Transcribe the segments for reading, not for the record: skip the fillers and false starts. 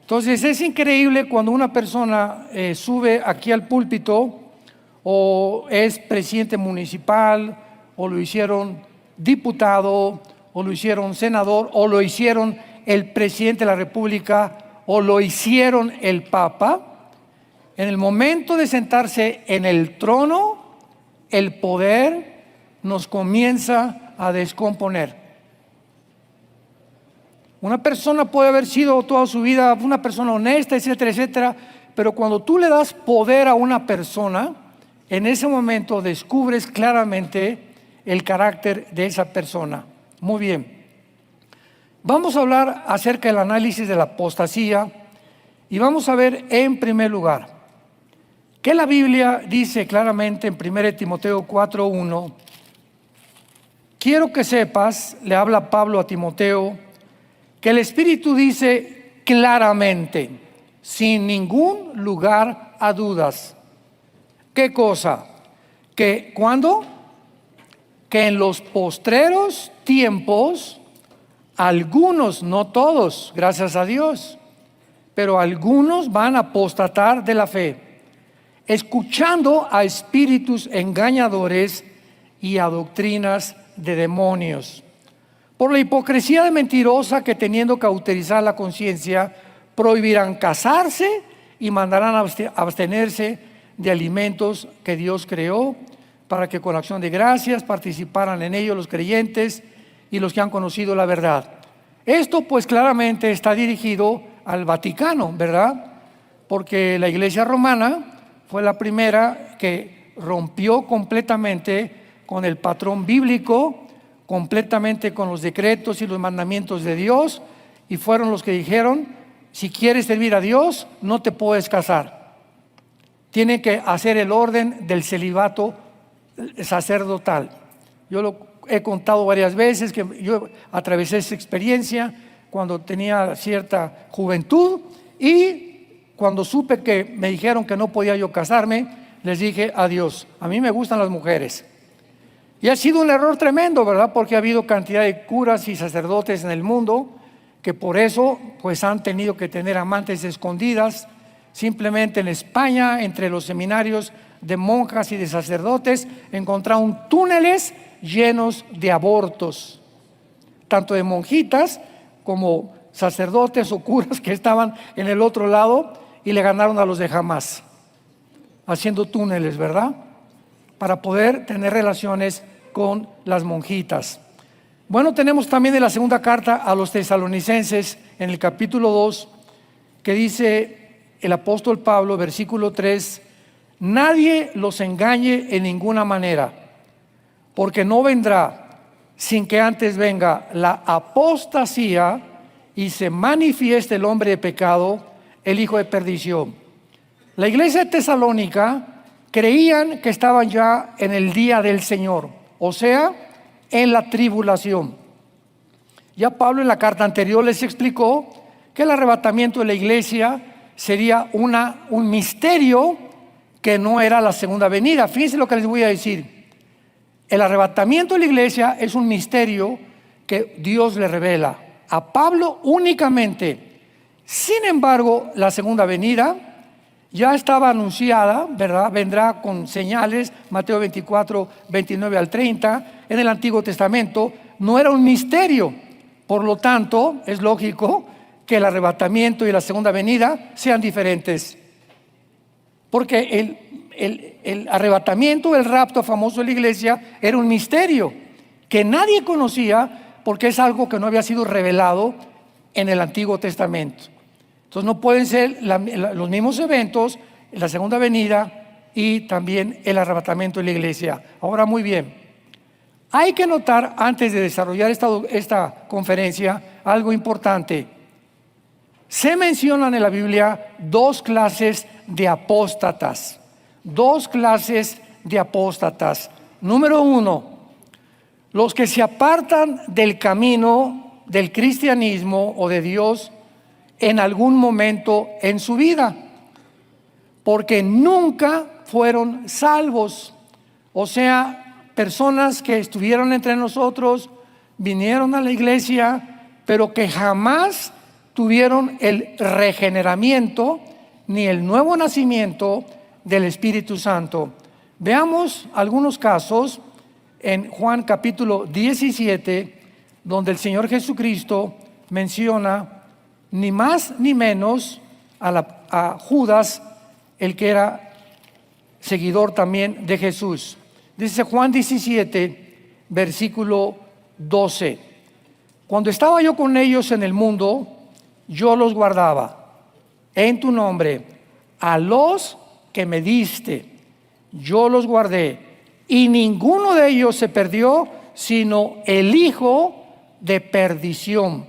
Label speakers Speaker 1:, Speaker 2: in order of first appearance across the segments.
Speaker 1: Entonces es increíble cuando una persona sube aquí al púlpito o es presidente municipal o lo hicieron diputado o lo hicieron senador o lo hicieron el presidente de la república o lo hicieron el papa. En el momento de sentarse en el trono, el poder nos comienza a descomponer. Una persona puede haber sido toda su vida una persona honesta, etcétera, etcétera, pero cuando tú le das poder a una persona, en ese momento descubres claramente el carácter de esa persona. Muy bien. Vamos a hablar acerca del análisis de la apostasía y vamos a ver en primer lugar que la Biblia dice claramente en 1 Timoteo 4:1. Quiero que sepas, le habla Pablo a Timoteo, que el Espíritu dice claramente, sin ningún lugar a dudas. ¿Qué cosa? Que ¿cuándo? Que en los postreros tiempos, algunos, no todos, gracias a Dios, pero algunos van a apostatar de la fe, escuchando a espíritus engañadores y a doctrinas de demonios. Por la hipocresía de mentirosa que teniendo cauterizar la conciencia, prohibirán casarse y mandarán abstenerse de alimentos que Dios creó, para que con acción de gracias participaran en ello los creyentes y los que han conocido la verdad. Esto pues claramente está dirigido al Vaticano, ¿verdad? Porque la Iglesia romana fue la primera que rompió completamente con el patrón bíblico, completamente con los decretos y los mandamientos de Dios, y fueron los que dijeron: si quieres servir a Dios, no te puedes casar. Tienen que hacer el orden del celibato sacerdotal. Yo lo he contado varias veces, que yo atravesé esa experiencia cuando tenía cierta juventud, y cuando supe que me dijeron que no podía yo casarme, les dije adiós. A mí me gustan las mujeres. Y ha sido un error tremendo, ¿verdad? Porque ha habido cantidad de curas y sacerdotes en el mundo que por eso pues han tenido que tener amantes escondidas. Simplemente en España, entre los seminarios de monjas y de sacerdotes, encontraron túneles llenos de abortos, tanto de monjitas como sacerdotes o curas que estaban en el otro lado, y le ganaron a los de Hamás, haciendo túneles, ¿verdad?, para poder tener relaciones con las monjitas. Bueno, tenemos también en la segunda carta a los tesalonicenses, en el capítulo 2, que dice el apóstol Pablo, versículo 3: nadie los engañe en ninguna manera, porque no vendrá sin que antes venga la apostasía y se manifieste el hombre de pecado, el hijo de perdición. La iglesia de Tesalónica creían que estaban ya en el día del Señor, o sea, en la tribulación. Ya Pablo en la carta anterior les explicó que el arrebatamiento de la iglesia sería un misterio que no era la segunda venida. Fíjense lo que les voy a decir. El arrebatamiento de la iglesia es un misterio que Dios le revela a Pablo únicamente. Sin embargo, la segunda venida ya estaba anunciada, ¿verdad? Vendrá con señales, Mateo 24, 29 al 30, en el Antiguo Testamento. No era un misterio. Por lo tanto, es lógico que el arrebatamiento y la segunda venida sean diferentes. Porque el arrebatamiento, el rapto famoso de la iglesia, era un misterio que nadie conocía, porque es algo que no había sido revelado en el Antiguo Testamento. Entonces no pueden ser los mismos eventos, la segunda venida y también el arrebatamiento de la iglesia. Ahora, muy bien, hay que notar, antes de desarrollar esta conferencia, algo importante. Se mencionan en la Biblia dos clases de apóstatas. Dos clases de apóstatas. Número uno, los que se apartan del camino del cristianismo o de Dios en algún momento en su vida, porque nunca fueron salvos. O sea, personas que estuvieron entre nosotros, vinieron a la iglesia, pero que jamás tuvieron el regeneramiento ni el nuevo nacimiento del Espíritu Santo. Veamos algunos casos en Juan capítulo 17, donde el Señor Jesucristo menciona ni más ni menos a Judas, el que era seguidor también de Jesús. Dice Juan 17, versículo 12: cuando estaba yo con ellos en el mundo, yo los guardaba en tu nombre, a los que me diste, yo los guardé, y ninguno de ellos se perdió, sino el hijo de perdición,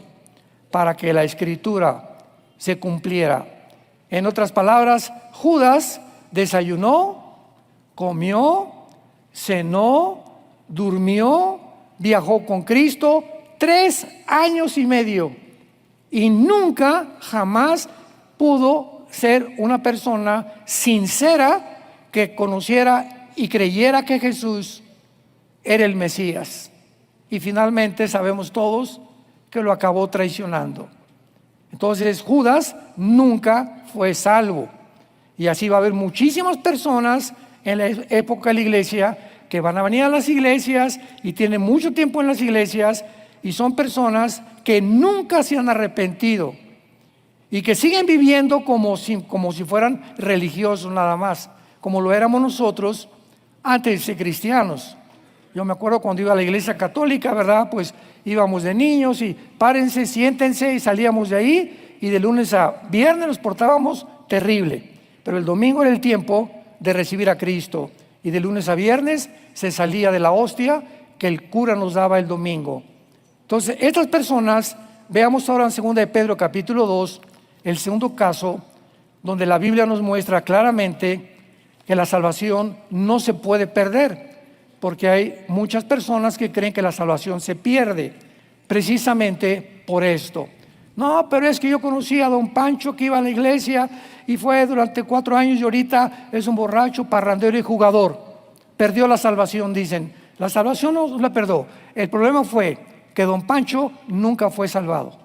Speaker 1: para que la escritura se cumpliera. En otras palabras, Judas desayunó, comió, cenó, durmió, viajó con Cristo 3 años y medio, y nunca, jamás pudo ser una persona sincera que conociera y creyera que Jesús era el Mesías. Y finalmente sabemos todos que lo acabó traicionando. Entonces Judas nunca fue salvo. Y así va a haber muchísimas personas en la época de la iglesia que van a venir a las iglesias y tienen mucho tiempo en las iglesias, y son personas que nunca se han arrepentido y que siguen viviendo como si fueran religiosos nada más, como lo éramos nosotros antes de ser cristianos. Yo me acuerdo cuando iba a la iglesia católica, ¿verdad? Pues íbamos de niños y párense, siéntense, y salíamos de ahí, y de lunes a viernes nos portábamos terrible. Pero el domingo era el tiempo de recibir a Cristo, y de lunes a viernes se salía de la hostia que el cura nos daba el domingo. Entonces, estas personas, veamos ahora en 2 de Pedro capítulo 2, el segundo caso, donde la Biblia nos muestra claramente que la salvación no se puede perder, porque hay muchas personas que creen que la salvación se pierde, precisamente por esto. No, pero es que yo conocí a don Pancho, que iba a la iglesia y fue durante 4 años, y ahorita es un borracho, parrandero y jugador. Perdió la salvación, dicen. La salvación no la perdió. El problema fue que don Pancho nunca fue salvado.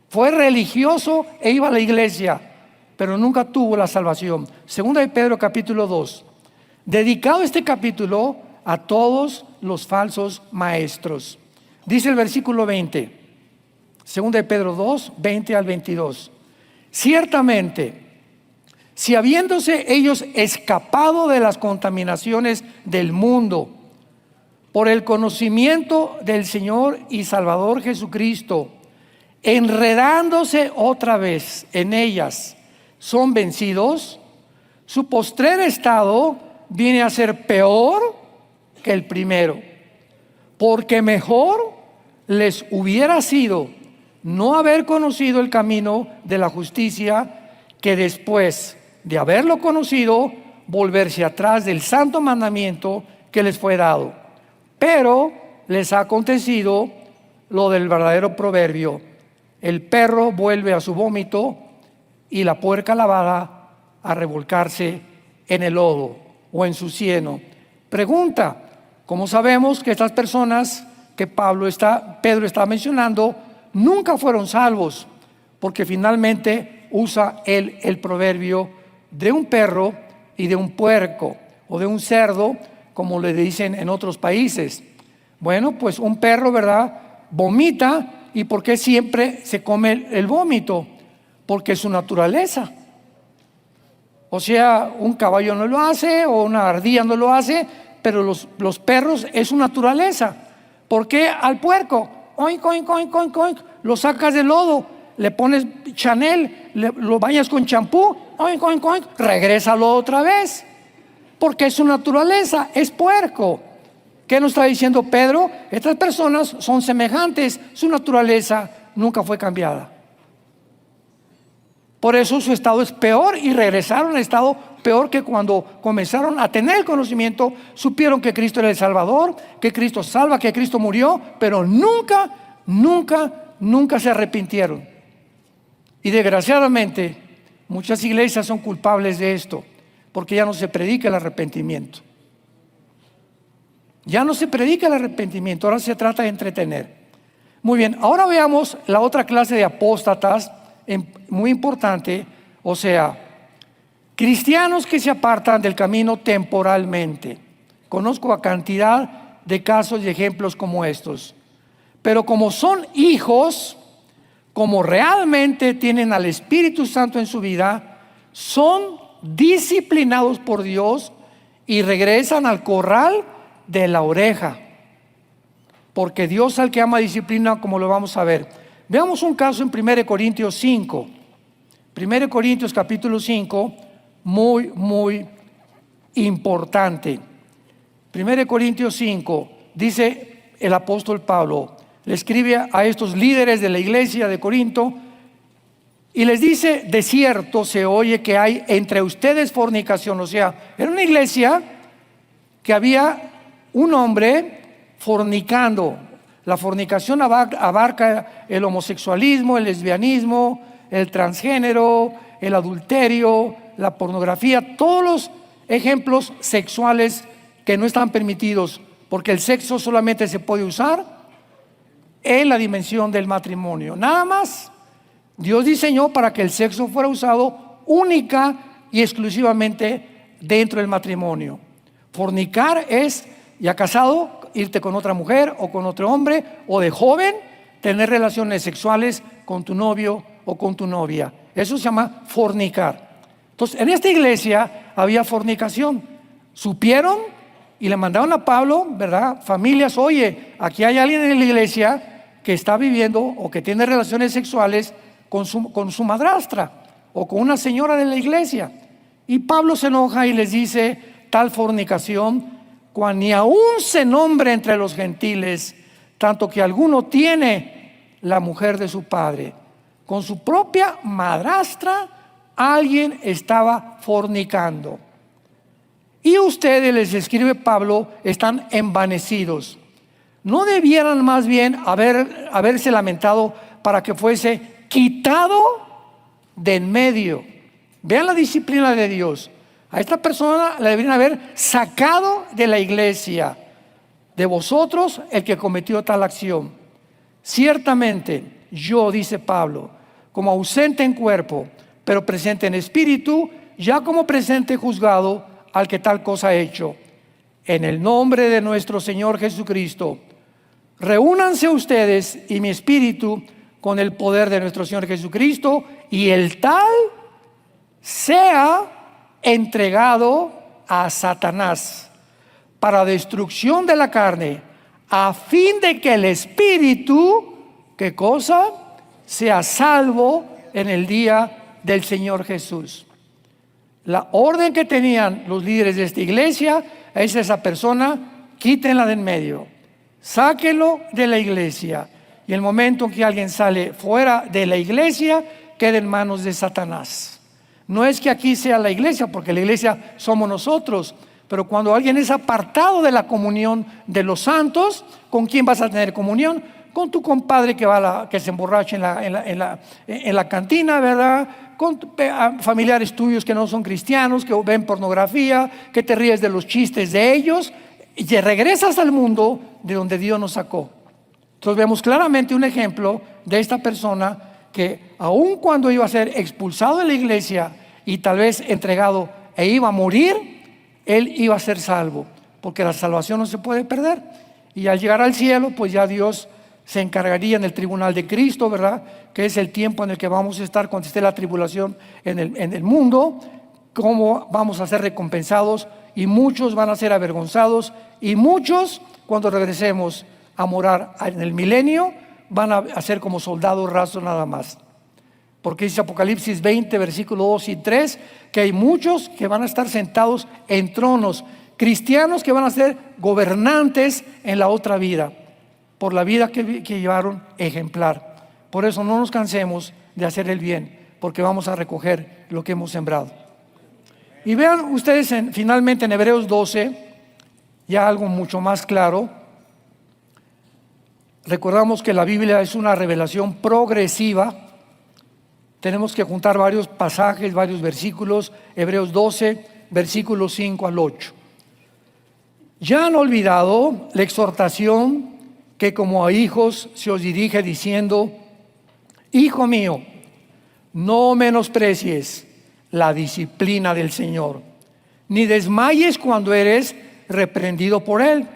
Speaker 1: Fue religioso e iba a la iglesia, pero nunca tuvo la salvación. Segunda de Pedro capítulo 2. Dedicado este capítulo a todos los falsos maestros. Dice el versículo 20. Segunda de Pedro 2, 20 al 22. Ciertamente, si habiéndose ellos escapado de las contaminaciones del mundo, por el conocimiento del Señor y Salvador Jesucristo, enredándose otra vez en ellas, son vencidos, su postrer estado viene a ser peor que el primero, porque mejor les hubiera sido no haber conocido el camino de la justicia, que después de haberlo conocido, volverse atrás del santo mandamiento que les fue dado. Pero les ha acontecido lo del verdadero proverbio: el perro vuelve a su vómito y la puerca lavada a revolcarse en el lodo o en su cieno. Pregunta: ¿cómo sabemos que estas personas que Pedro está mencionando nunca fueron salvos? Porque finalmente usa el proverbio de un perro y de un puerco, o de un cerdo, como le dicen en otros países. Bueno, pues un perro, ¿verdad?, vomita. ¿Y por qué siempre se come el vómito? Porque es su naturaleza. O sea, un caballo no lo hace, o una ardilla no lo hace, pero los perros es su naturaleza. ¿Por qué al puerco? Oink, oink, oink, oink, oink, lo sacas del lodo, le pones Chanel, lo bañas con champú, oink, oink, oink, regrésalo otra vez, porque es su naturaleza, es puerco. ¿Qué nos está diciendo Pedro? Estas personas son semejantes, su naturaleza nunca fue cambiada. Por eso su estado es peor, y regresaron al estado peor que cuando comenzaron a tener el conocimiento, supieron que Cristo era el Salvador, que Cristo salva, que Cristo murió, pero nunca se arrepintieron. Y desgraciadamente muchas iglesias son culpables de esto, porque ya no se predica el arrepentimiento. Ya no se predica el arrepentimiento, ahora se trata de entretener. Muy bien, ahora veamos la otra clase de apóstatas, muy importante, o sea, cristianos que se apartan del camino temporalmente. Conozco a cantidad de casos y ejemplos como estos. Pero como son hijos, como realmente tienen al Espíritu Santo en su vida, son disciplinados por Dios y regresan al corral de la oreja. Porque Dios al que ama disciplina, como lo vamos a ver. Veamos un caso en 1 Corintios 5. 1 Corintios capítulo 5, muy importante. 1 Corintios 5, dice el apóstol Pablo, le escribe a estos líderes de la iglesia de Corinto y les dice: de cierto se oye que hay entre ustedes fornicación. O sea, era una iglesia que había un hombre fornicando. La fornicación abarca el homosexualismo, el lesbianismo, el transgénero, el adulterio, la pornografía, todos los ejemplos sexuales que no están permitidos, porque el sexo solamente se puede usar en la dimensión del matrimonio, nada más. Dios diseñó para que el sexo fuera usado única y exclusivamente dentro del matrimonio. Fornicar es, ya casado, irte con otra mujer o con otro hombre, o de joven tener relaciones sexuales con tu novio o con tu novia. Eso se llama fornicar. Entonces, en esta iglesia había fornicación. Supieron y le mandaron a Pablo, ¿verdad? Familias: oye, aquí hay alguien en la iglesia que está viviendo o que tiene relaciones sexuales con su madrastra o con una señora de la iglesia. Y Pablo se enoja y les dice: tal fornicación, cuando ni aún se nombre entre los gentiles, tanto que alguno tiene la mujer de su padre. Con su propia madrastra alguien estaba fornicando. Y ustedes, les escribe Pablo, están envanecidos. ¿No debieran más bien haberse lamentado para que fuese quitado de en medio? Vean la disciplina de Dios. A esta persona la deberían haber sacado de la iglesia. De vosotros el que cometió tal acción. Ciertamente yo, dice Pablo, como ausente en cuerpo, pero presente en espíritu, ya como presente juzgado al que tal cosa ha hecho. En el nombre de nuestro Señor Jesucristo, reúnanse ustedes y mi espíritu con el poder de nuestro Señor Jesucristo, y el tal sea entregado a Satanás para destrucción de la carne, a fin de que el espíritu, ¿qué cosa?, sea salvo en el día del Señor Jesús. La orden que tenían los líderes de esta iglesia es: esa persona, quítenla de en medio, sáquenlo de la iglesia, y el momento en que alguien sale fuera de la iglesia, queda en manos de Satanás. No es que aquí sea la iglesia, porque la iglesia somos nosotros, pero cuando alguien es apartado de la comunión de los santos, ¿con quién vas a tener comunión? Con tu compadre que se emborracha en la cantina, ¿verdad? Con familiares tuyos que no son cristianos, que ven pornografía, que te ríes de los chistes de ellos, y te regresas al mundo de donde Dios nos sacó. Entonces vemos claramente un ejemplo de esta persona que, aun cuando iba a ser expulsado de la iglesia y tal vez entregado e iba a morir, él iba a ser salvo, porque la salvación no se puede perder. Y al llegar al cielo, pues ya Dios se encargaría en el tribunal de Cristo, ¿verdad?, que es el tiempo en el que vamos a estar cuando esté la tribulación en el mundo, cómo vamos a ser recompensados, y muchos van a ser avergonzados, y muchos, cuando regresemos a morar en el milenio, van a ser como soldados rasos nada más. Porque dice Apocalipsis 20, versículo 2 y 3, que hay muchos que van a estar sentados en tronos, cristianos que van a ser gobernantes en la otra vida, por la vida que llevaron ejemplar. Por eso no nos cansemos de hacer el bien, porque vamos a recoger lo que hemos sembrado. Y vean ustedes finalmente en Hebreos 12, ya algo mucho más claro. Recordamos que la Biblia es una revelación progresiva. Tenemos que juntar varios pasajes, varios versículos. Hebreos 12, versículos 5 al 8. Ya han olvidado la exhortación que como a hijos se os dirige diciendo: Hijo mío, no menosprecies la disciplina del Señor, ni desmayes cuando eres reprendido por Él,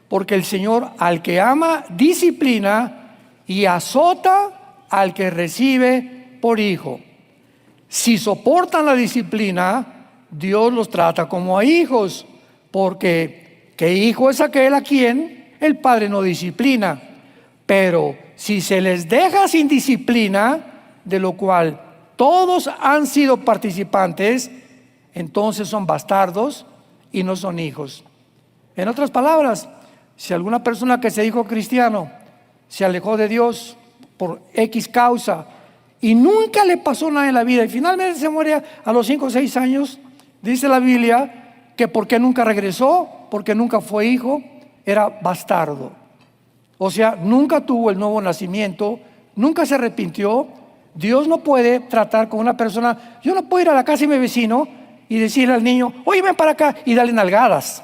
Speaker 1: porque el Señor al que ama disciplina y azota al que recibe por hijo. Si soportan la disciplina, Dios los trata como a hijos, porque ¿qué hijo es aquel a quien el Padre no disciplina? Pero si se les deja sin disciplina, de lo cual todos han sido participantes, entonces son bastardos y no son hijos. En otras palabras, si alguna persona que se dijo cristiano se alejó de Dios por X causa y nunca le pasó nada en la vida y finalmente se muere a los 5 o 6 años, dice la Biblia que porque nunca regresó, porque nunca fue hijo, era bastardo. O sea, nunca tuvo el nuevo nacimiento, nunca se arrepintió. Dios no puede tratar con una persona. Yo no puedo ir a la casa de mi vecino y decirle al niño: oye, ven para acá, y darle nalgadas.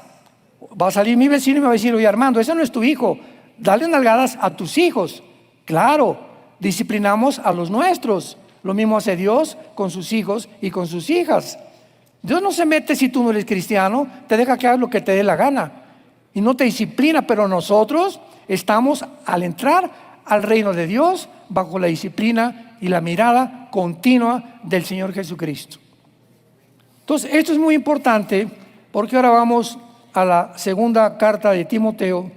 Speaker 1: Va a salir mi vecino y me va a decir: oye, Armando, ese no es tu hijo, dale nalgadas a tus hijos. Claro, disciplinamos a los nuestros. Lo mismo hace Dios con sus hijos y con sus hijas. Dios no se mete si tú no eres cristiano, te deja que hagas lo que te dé la gana y no te disciplina, pero nosotros estamos al entrar al reino de Dios bajo la disciplina y la mirada continua del Señor Jesucristo. Entonces, esto es muy importante porque ahora vamos a la segunda carta de Timoteo,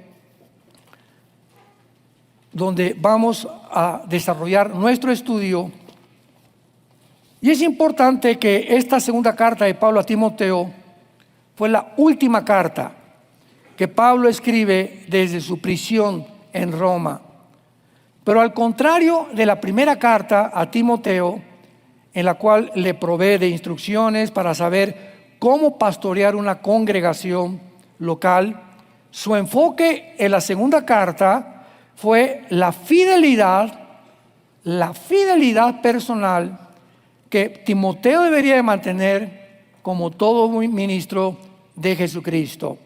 Speaker 1: donde vamos a desarrollar nuestro estudio. Y es importante que esta segunda carta de Pablo a Timoteo fue la última carta que Pablo escribe desde su prisión en Roma. Pero al contrario de la primera carta a Timoteo, en la cual le provee de instrucciones para saber cómo pastorear una congregación local, su enfoque en la segunda carta fue la fidelidad personal que Timoteo debería de mantener como todo ministro de Jesucristo.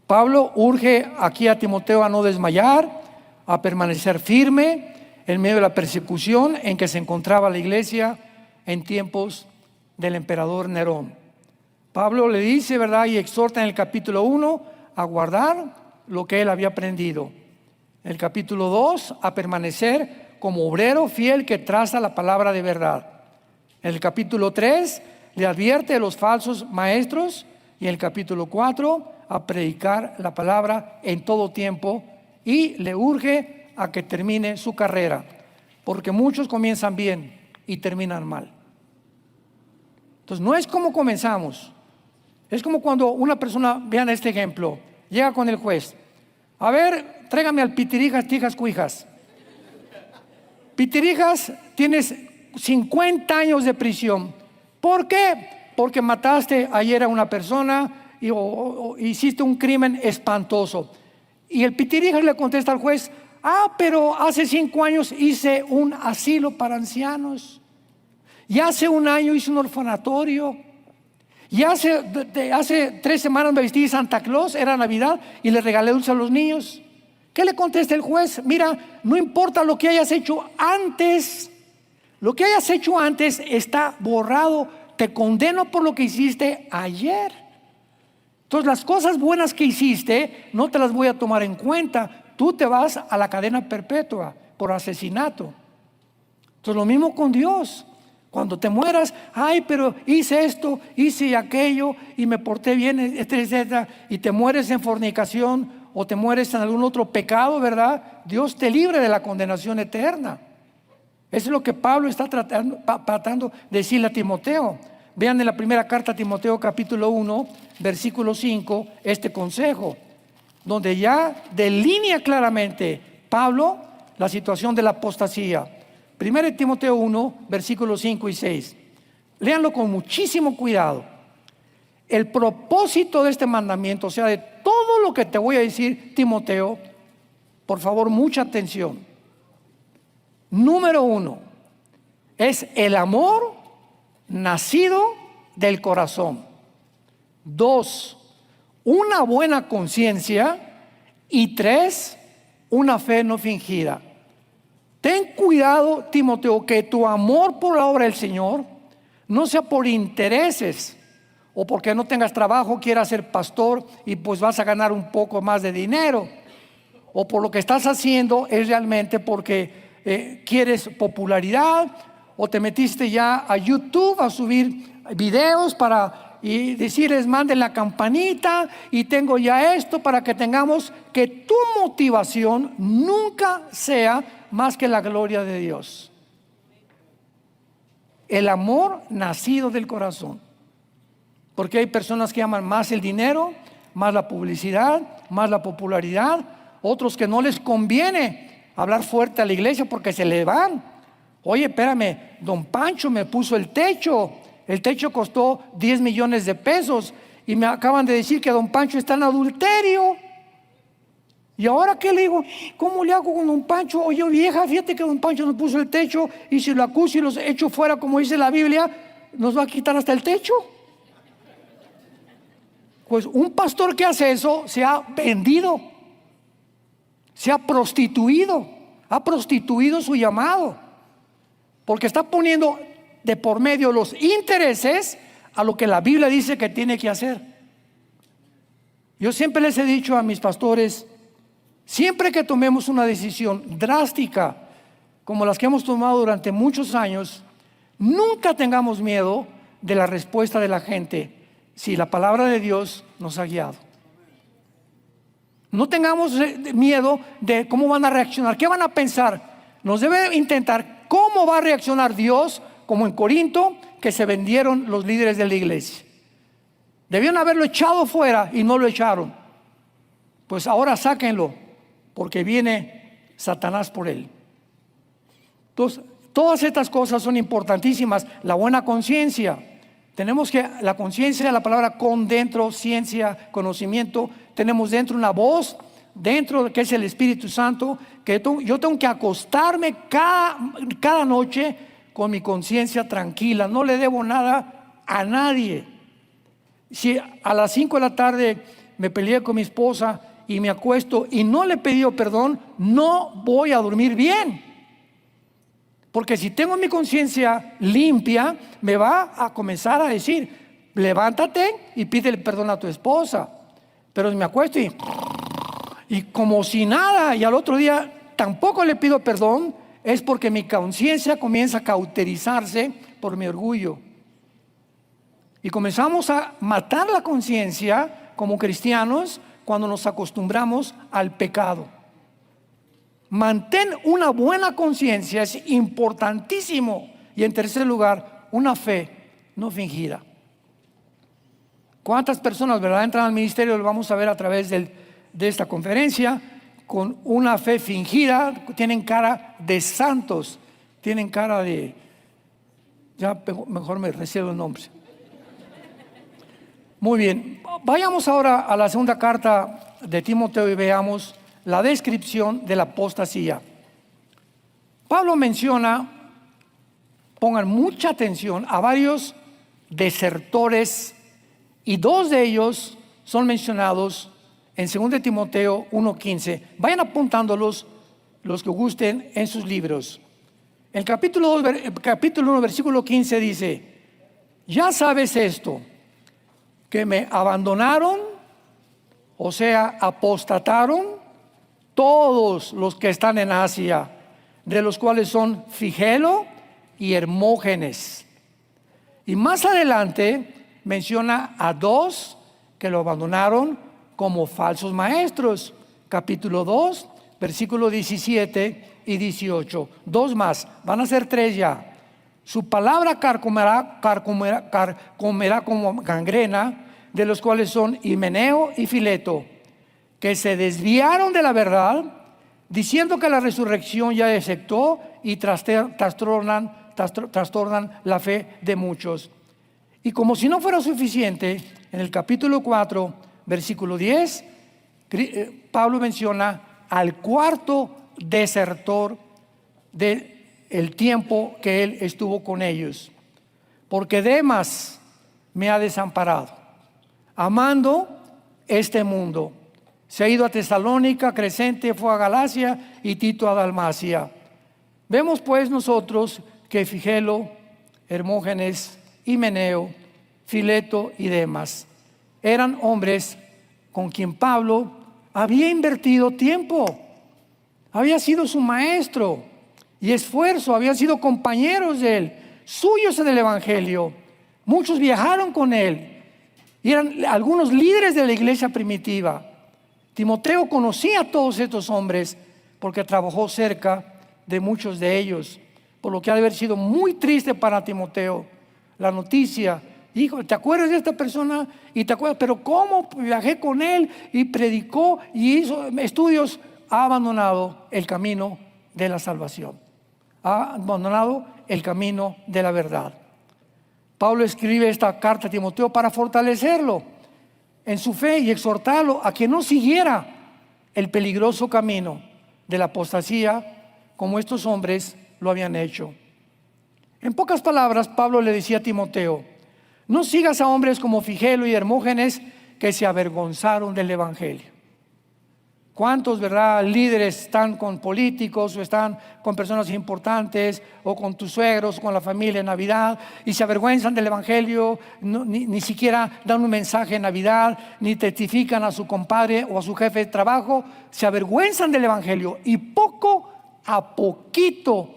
Speaker 1: Pablo urge aquí a Timoteo a no desmayar, a permanecer firme en medio de la persecución en que se encontraba la iglesia en tiempos del emperador Nerón. Pablo le dice, ¿verdad?, y exhorta en el capítulo 1 a guardar lo que él había aprendido. En el capítulo 2 a permanecer como obrero fiel que traza la palabra de verdad. En el capítulo 3 le advierte de los falsos maestros y en el capítulo 4 a predicar la palabra en todo tiempo y le urge a que termine su carrera, porque muchos comienzan bien y terminan mal. Entonces no es como comenzamos, es como cuando una persona, vean este ejemplo, llega con el juez: a ver, tráigame al Pitirijas, Tijas, Cuijas. Pitirijas, tienes 50 años de prisión. ¿Por qué? Porque mataste ayer a una persona o hiciste un crimen espantoso. Y el Pitirijas le contesta al juez: pero hace 5 años hice un asilo para ancianos, y hace 1 año hice un orfanatorio, y hace 3 semanas me vestí de Santa Claus, era Navidad, y le regalé dulces a los niños. ¿Qué le contesta el juez? Mira, no importa lo que hayas hecho antes, lo que hayas hecho antes está borrado, te condeno por lo que hiciste ayer. Entonces las cosas buenas que hiciste no te las voy a tomar en cuenta, tú te vas a la cadena perpetua por asesinato. Entonces lo mismo con Dios. Cuando te mueras, pero hice esto, hice aquello y me porté bien, etcétera, y te mueres en fornicación o te mueres en algún otro pecado, ¿verdad? Dios te libre de la condenación eterna. Eso es lo que Pablo está tratando de decirle a Timoteo. Vean en la primera carta a Timoteo capítulo 1, versículo 5, este consejo, donde ya delinea claramente Pablo la situación de la apostasía. 1 Timoteo 1, versículos 5 y 6. Léanlo con muchísimo cuidado. El propósito de este mandamiento, o sea, de todo lo que te voy a decir, Timoteo, por favor, mucha atención. Número 1, es el amor nacido del corazón. 2, una buena conciencia. Y 3, una fe no fingida. Ten cuidado, Timoteo, que tu amor por la obra del Señor no sea por intereses o porque no tengas trabajo, quieras ser pastor y pues vas a ganar un poco más de dinero, o por lo que estás haciendo es realmente porque quieres popularidad, o te metiste ya a YouTube a subir videos y decirles manden la campanita y tengo ya esto, para que tengamos que tu motivación nunca sea más que la gloria de Dios. El amor nacido del corazón. Porque hay personas que aman más el dinero, más la publicidad, más la popularidad. Otros que no les conviene hablar fuerte a la iglesia porque se le van. Oye, espérame, don Pancho me puso el techo. El techo costó 10 millones de pesos y me acaban de decir que don Pancho está en adulterio. ¿Y ahora qué le digo? ¿Cómo le hago con don Pancho? Oye, vieja, fíjate que don Pancho nos puso el techo y si lo acuso y los echo fuera, como dice la Biblia, nos va a quitar hasta el techo. Pues un pastor que hace eso se ha vendido, se ha prostituido su llamado, porque está poniendo de por medio los intereses a lo que la Biblia dice que tiene que hacer. Yo siempre les he dicho a mis pastores, siempre que tomemos una decisión drástica como las que hemos tomado durante muchos años, nunca tengamos miedo de la respuesta de la gente si la palabra de Dios nos ha guiado. No tengamos miedo de cómo van a reaccionar, qué van a pensar. Nos debe intentar cómo va a reaccionar Dios, como en Corinto, que se vendieron los líderes de la iglesia. Debían haberlo echado fuera y no lo echaron. Pues ahora sáquenlo, porque viene Satanás por él. Entonces, todas estas cosas son importantísimas. La buena conciencia. Tenemos que, la conciencia, la palabra con dentro, ciencia, conocimiento. Tenemos dentro una voz, dentro que es el Espíritu Santo, que yo tengo que acostarme cada noche con mi conciencia tranquila. No le debo nada a nadie. Si a las 5 de la tarde me peleé con mi esposa y me acuesto y no le he pedido perdón, no voy a dormir bien. Porque si tengo mi conciencia limpia, me va a comenzar a decir, levántate y pídele perdón a tu esposa. Pero si me acuesto y como si nada, y al otro día tampoco le pido perdón, es porque mi conciencia comienza a cauterizarse por mi orgullo. Y comenzamos a matar la conciencia como cristianos cuando nos acostumbramos al pecado. Mantén una buena conciencia, es importantísimo. Y en tercer lugar, una fe no fingida. ¿Cuántas personas, verdad, entran al ministerio? Lo vamos a ver a través de esta conferencia. Con una fe fingida, tienen cara de santos, tienen cara de, ya mejor me reservo el nombre. Muy bien, vayamos ahora a la segunda carta de Timoteo y veamos la descripción de la apostasía. Pablo menciona, pongan mucha atención, a varios desertores, y dos de ellos son mencionados en 2 Timoteo 1:15. Vayan apuntándolos los que gusten en sus libros. El capítulo 1, versículo 15 dice: ya sabes esto, que me abandonaron, o sea, apostataron todos los que están en Asia, de los cuales son Figelo y Hermógenes. Y más adelante menciona a dos que lo abandonaron como falsos maestros. Capítulo 2, versículo 17 y 18. Dos más, van a ser tres ya. Su palabra carcomerá como gangrena, de los cuales son Himeneo y Fileto, que se desviaron de la verdad, diciendo que la resurrección ya efectuó, y trastornan la fe de muchos. Y como si no fuera suficiente, en el capítulo 4, versículo 10, Pablo menciona al cuarto desertor del tiempo que él estuvo con ellos. Porque Demas me ha desamparado, amando este mundo. Se ha ido a Tesalónica, Crescente fue a Galacia y Tito a Dalmacia. Vemos pues nosotros que Figelo, Hermógenes, Himeneo, Fileto y Demas eran hombres con quien Pablo había invertido tiempo, había sido su maestro y esfuerzo, habían sido compañeros de él, suyos en el Evangelio. Muchos viajaron con él y eran algunos líderes de la iglesia primitiva. Timoteo conocía a todos estos hombres porque trabajó cerca de muchos de ellos, por lo que ha de haber sido muy triste para Timoteo la noticia. Hijo, ¿te acuerdas de esta persona? Y te acuerdas, pero ¿cómo viajé con él y predicó y hizo estudios? Ha abandonado el camino de la salvación, ha abandonado el camino de la verdad. Pablo escribe esta carta a Timoteo para fortalecerlo en su fe y exhortarlo a que no siguiera el peligroso camino de la apostasía como estos hombres lo habían hecho. En pocas palabras, Pablo le decía a Timoteo: no sigas a hombres como Figelo y Hermógenes que se avergonzaron del Evangelio. ¿Cuántos, verdad, líderes están con políticos o están con personas importantes o con tus suegros o con la familia en Navidad y se avergüenzan del Evangelio? Ni siquiera dan un mensaje en Navidad, ni testifican a su compadre o a su jefe de trabajo. Se avergüenzan del Evangelio y poco a poquito,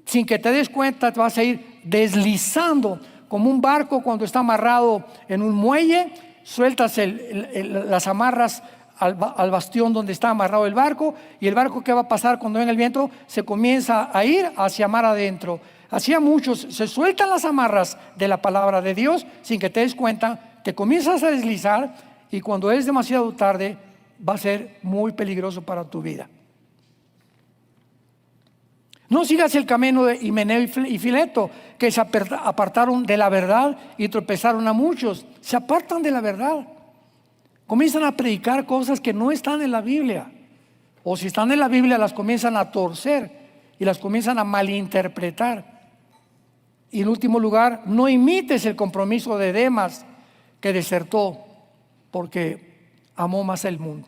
Speaker 1: sin que te des cuenta, te vas a ir deslizando como un barco cuando está amarrado en un muelle. Sueltas las amarras al bastión donde está amarrado el barco, y el barco, ¿qué va a pasar cuando venga el viento? Se comienza a ir hacia mar adentro. Así a muchos se sueltan las amarras de la palabra de Dios sin que te des cuenta, te comienzas a deslizar y cuando es demasiado tarde va a ser muy peligroso para tu vida. No sigas el camino de Himeneo y Fileto, que se apartaron de la verdad y tropezaron a muchos. Se apartan de la verdad. Comienzan a predicar cosas que no están en la Biblia. O si están en la Biblia, las comienzan a torcer y las comienzan a malinterpretar. Y en último lugar, no imites el compromiso de Demas, que desertó porque amó más el mundo.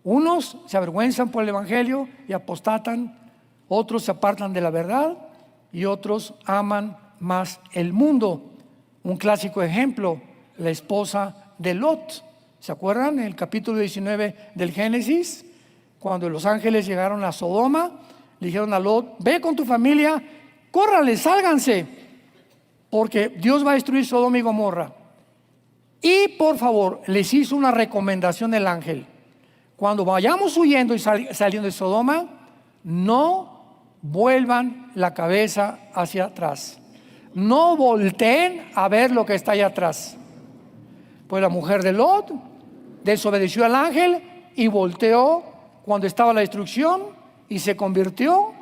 Speaker 1: Unos se avergüenzan por el Evangelio y apostatan. Otros se apartan de la verdad y otros aman más el mundo. Un clásico ejemplo, la esposa de Lot. ¿Se acuerdan? En el capítulo 19 del Génesis, cuando los ángeles llegaron a Sodoma, le dijeron a Lot: ve con tu familia, córrale, sálganse, porque Dios va a destruir Sodoma y Gomorra. Y por favor, les hizo una recomendación el ángel: cuando vayamos huyendo y saliendo de Sodoma, no vuelvan la cabeza hacia atrás, no volteen a ver lo que está allá atrás. Pues la mujer de Lot desobedeció al ángel y volteó cuando estaba la destrucción y se convirtió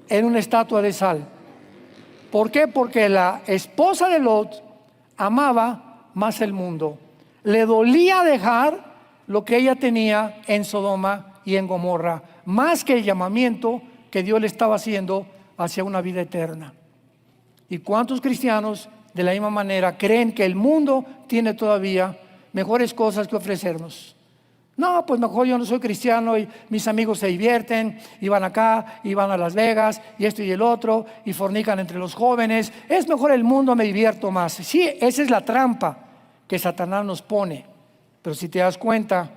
Speaker 1: en una estatua de sal. ¿Por qué? Porque la esposa de Lot amaba más el mundo. Le dolía dejar lo que ella tenía en Sodoma y en Gomorra, más que el llamamiento que Dios le estaba haciendo hacia una vida eterna. ¿Y cuántos cristianos de la misma manera creen que el mundo tiene todavía mejores cosas que ofrecernos? No, pues mejor yo no soy cristiano y mis amigos se divierten y van acá y van a Las Vegas y esto y el otro y fornican entre los jóvenes. Es mejor el mundo, me divierto más. Sí, esa es la trampa que Satanás nos pone. Pero si te das cuenta,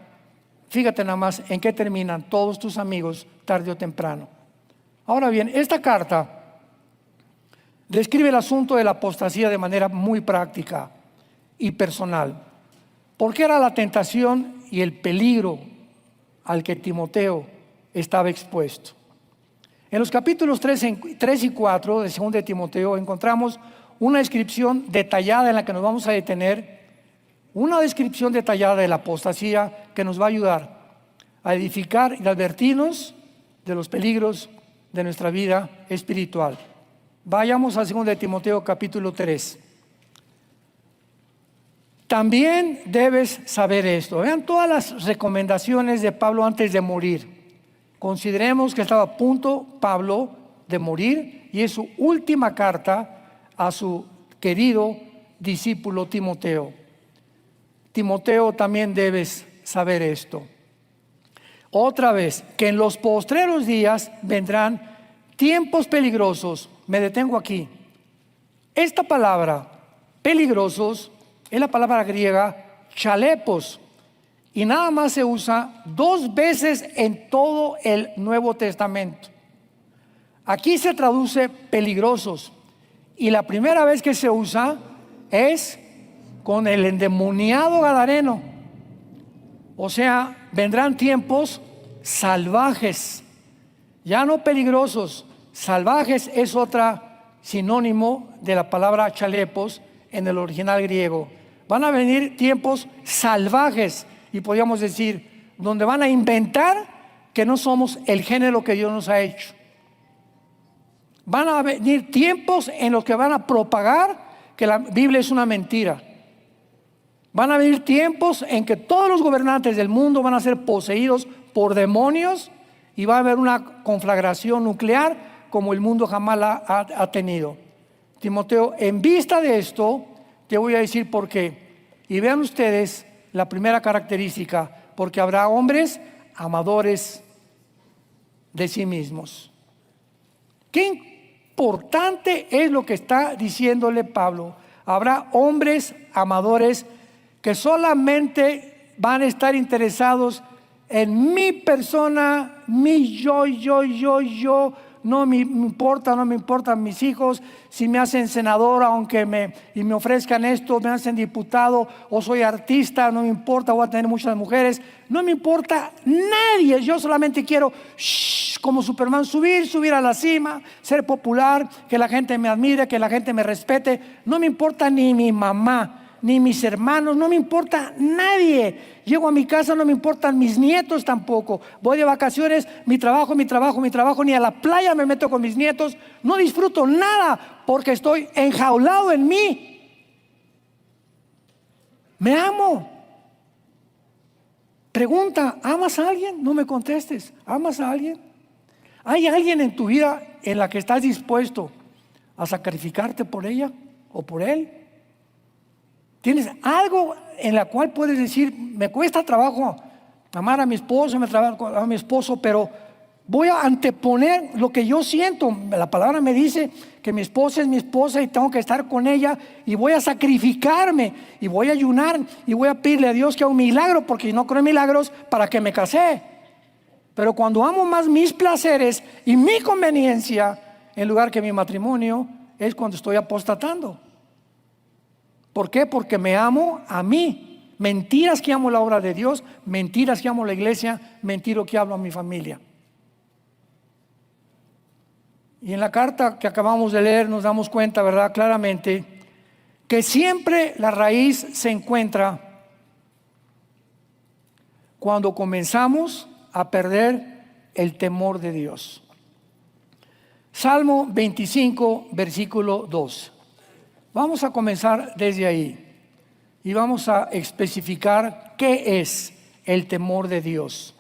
Speaker 1: fíjate nada más en qué terminan todos tus amigos tarde o temprano. Ahora bien, esta carta describe el asunto de la apostasía de manera muy práctica y personal. Porque era la tentación y el peligro al que Timoteo estaba expuesto. En los capítulos 3 y 4 de 2 de Timoteo encontramos una descripción detallada en la que nos vamos a detener, una descripción detallada de la apostasía que nos va a ayudar a edificar y advertirnos de los peligros de nuestra vida espiritual. Vayamos a 2 de Timoteo capítulo 3. También debes saber esto. Vean todas las recomendaciones de Pablo antes de morir. Consideremos que estaba a punto Pablo de morir y es su última carta a su querido discípulo Timoteo. Timoteo, también debes saber esto. otra vez, que en los postreros días vendrán tiempos peligrosos. Me detengo aquí. Esta palabra, peligrosos, es la palabra griega chalepos, y nada más se usa 2 veces en todo el Nuevo Testamento. Aquí se traduce peligrosos, y la primera vez que se usa es con el endemoniado gadareno. O sea, vendrán tiempos salvajes, ya no peligrosos. Salvajes es otra sinónimo de la palabra chalepos en el original griego. Van a venir tiempos salvajes, y podríamos decir, donde van a inventar que no somos el género que Dios nos ha hecho. Van a venir tiempos en los que van a propagar que la Biblia es una mentira. Van a venir tiempos en que todos los gobernantes del mundo van a ser poseídos por demonios, y va a haber una conflagración nuclear como el mundo jamás la ha tenido. Timoteo, en vista de esto, te voy a decir por qué. Y vean ustedes la primera característica: porque habrá hombres amadores de sí mismos. Qué importante es lo que está diciéndole Pablo. Habrá hombres amadores que solamente van a estar interesados en mi persona, mi yo. No me importan mis hijos. Si me hacen senador, aunque me ofrezcan esto, me hacen diputado, o soy artista, no me importa, voy a tener muchas mujeres. No me importa nadie. Yo solamente quiero, como Superman, subir a la cima, ser popular, que la gente me admire, que la gente me respete. No me importa ni mi mamá, ni mis hermanos, no me importa nadie. Llego a mi casa, no me importan mis nietos tampoco. Voy de vacaciones, mi trabajo, ni a la playa me meto con mis nietos. No disfruto nada porque estoy enjaulado en mí. Me amo. Pregunta: ¿amas a alguien? No me contestes. ¿Amas a alguien? ¿Hay alguien en tu vida en la que estás dispuesto a sacrificarte por ella o por él? ¿Tienes algo en la cual puedes decir: me cuesta trabajo amar a mi esposo, me trabajo a mi esposo, pero voy a anteponer lo que yo siento? La palabra me dice que mi esposa es mi esposa y tengo que estar con ella, y voy a sacrificarme, y voy a ayunar, y voy a pedirle a Dios que haga un milagro, porque no creo en milagros, para que me casé. Pero cuando amo más mis placeres y mi conveniencia en lugar que mi matrimonio, es cuando estoy apostatando. ¿Por qué? Porque me amo a mí. Mentiras que amo la obra de Dios, mentiras que amo la iglesia, mentiras que hablo a mi familia. Y en la carta que acabamos de leer nos damos cuenta, ¿verdad?, claramente, que siempre la raíz se encuentra cuando comenzamos a perder el temor de Dios. Salmo 25, versículo 2. Vamos a comenzar desde ahí y vamos a especificar qué es el temor de Dios.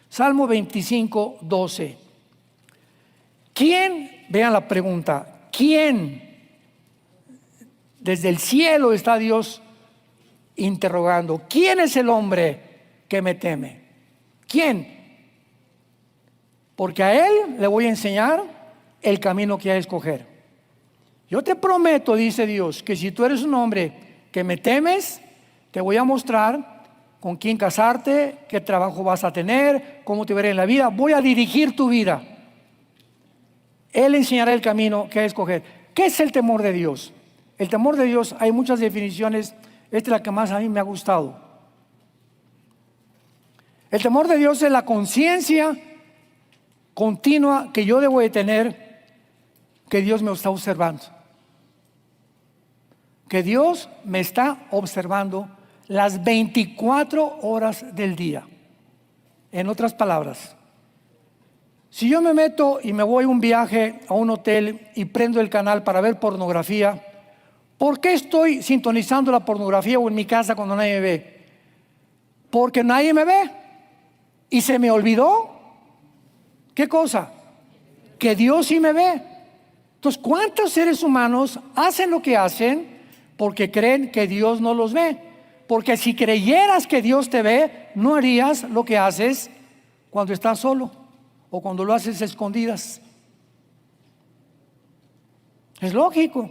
Speaker 1: Salmo 25, 12. ¿Quién? Vean la pregunta. ¿Quién? Desde el cielo está Dios interrogando. ¿Quién es el hombre que me teme? ¿Quién? Porque a él le voy a enseñar el camino que ha de escoger. Yo te prometo, dice Dios, que si tú eres un hombre que me temes, te voy a mostrar con quién casarte, qué trabajo vas a tener, cómo te veré en la vida. Voy a dirigir tu vida. Él enseñará el camino que hay que escoger. ¿Qué es el temor de Dios? El temor de Dios, hay muchas definiciones. Esta es la que más a mí me ha gustado. El temor de Dios es la conciencia continua que yo debo de tener, que Dios me está observando. Que Dios me está observando las 24 horas del día. En otras palabras, si yo me meto y me voy a un viaje a un hotel y prendo el canal para ver pornografía, ¿por qué estoy sintonizando la pornografía o en mi casa cuando nadie me ve? Porque nadie me ve y se me olvidó. ¿Qué cosa? Que Dios sí me ve. Entonces, ¿cuántos seres humanos hacen lo que hacen porque creen que Dios no los ve? Porque si creyeras que Dios te ve, no harías lo que haces cuando estás solo o cuando lo haces a escondidas. Es lógico.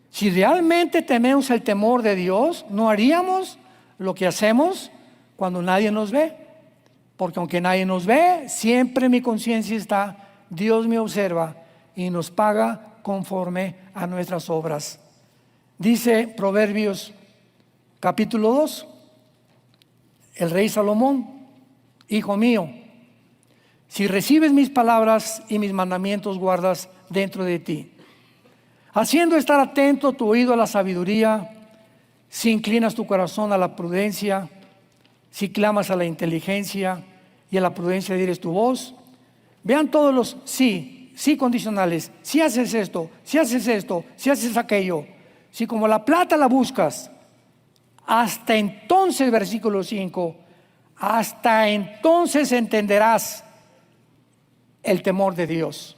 Speaker 1: Si realmente tememos el temor de Dios, no haríamos lo que hacemos cuando nadie nos ve. Porque aunque nadie nos ve, siempre mi conciencia está, Dios me observa y nos paga conforme a nuestras obras. Dice Proverbios capítulo 2, el rey Salomón: hijo mío, si recibes mis palabras y mis mandamientos guardas dentro de ti, haciendo estar atento tu oído a la sabiduría, si inclinas tu corazón a la prudencia, si clamas a la inteligencia y a la prudencia dires tu voz. Vean todos los sí condicionales. Si haces esto, si haces esto, si haces aquello, si como la plata la buscas, hasta entonces, versículo 5, hasta entonces entenderás el temor de Dios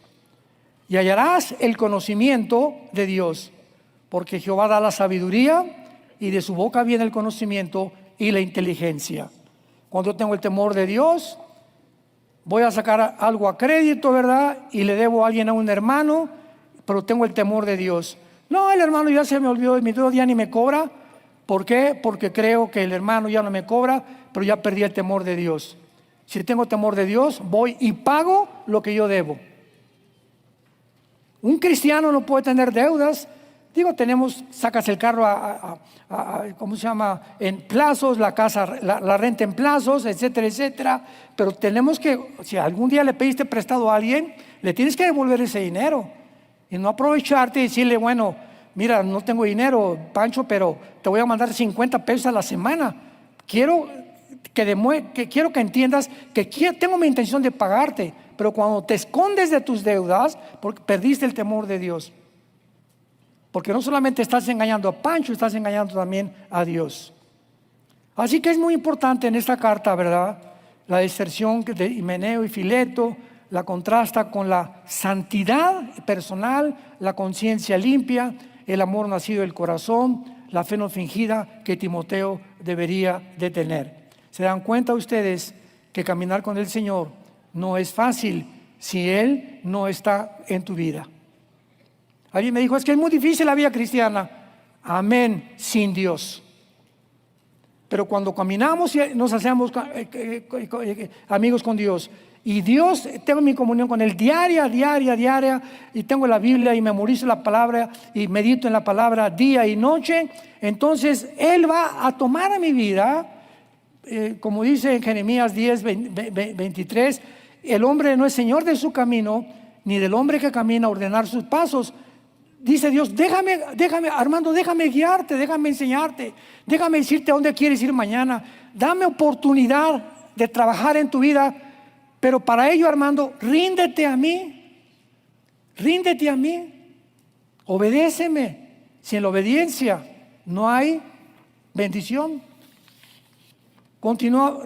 Speaker 1: y hallarás el conocimiento de Dios, porque Jehová da la sabiduría y de su boca viene el conocimiento y la inteligencia. Cuando tengo el temor de Dios, voy a sacar algo a crédito, ¿verdad? Y le debo a alguien, a un hermano, pero tengo el temor de Dios. No, el hermano ya se me olvidó, mi Dios ya ni me cobra. ¿Por qué? Porque creo que el hermano ya no me cobra, pero ya perdí el temor de Dios. Si tengo temor de Dios, voy y pago lo que yo debo. Un cristiano no puede tener deudas. Digo, sacas el carro ¿cómo se llama? En plazos, la casa, la renta en plazos, etcétera, etcétera. Pero tenemos que, si algún día le pediste prestado a alguien, le tienes que devolver ese dinero. Y no aprovecharte y decirle, bueno, mira, no tengo dinero, Pancho, pero te voy a mandar 50 pesos a la semana. Quiero que entiendas que tengo mi intención de pagarte, pero cuando te escondes de tus deudas, porque perdiste el temor de Dios. Porque no solamente estás engañando a Pancho, estás engañando también a Dios. Así que es muy importante en esta carta, ¿verdad? La deserción de Himeneo y Fileto la contrasta con la santidad personal, la conciencia limpia, el amor nacido del corazón, la fe no fingida que Timoteo debería de tener. ¿Se dan cuenta ustedes que caminar con el Señor no es fácil si Él no está en tu vida? Alguien me dijo, es que es muy difícil la vida cristiana. Amén, sin Dios. Pero cuando caminamos y nos hacemos amigos con Dios, y Dios, tengo mi comunión con Él diaria, y tengo la Biblia y memorizo la palabra y medito en la palabra día y noche, entonces Él va a tomar a mi vida, como dice en Jeremías 10, 23, el hombre no es señor de su camino, ni del hombre que camina a ordenar sus pasos. Dice Dios, déjame, Armando, déjame guiarte, déjame enseñarte, déjame decirte a dónde quieres ir mañana. Dame oportunidad de trabajar en tu vida, pero para ello, Armando, ríndete a mí, obedéceme. Si en la obediencia no hay bendición.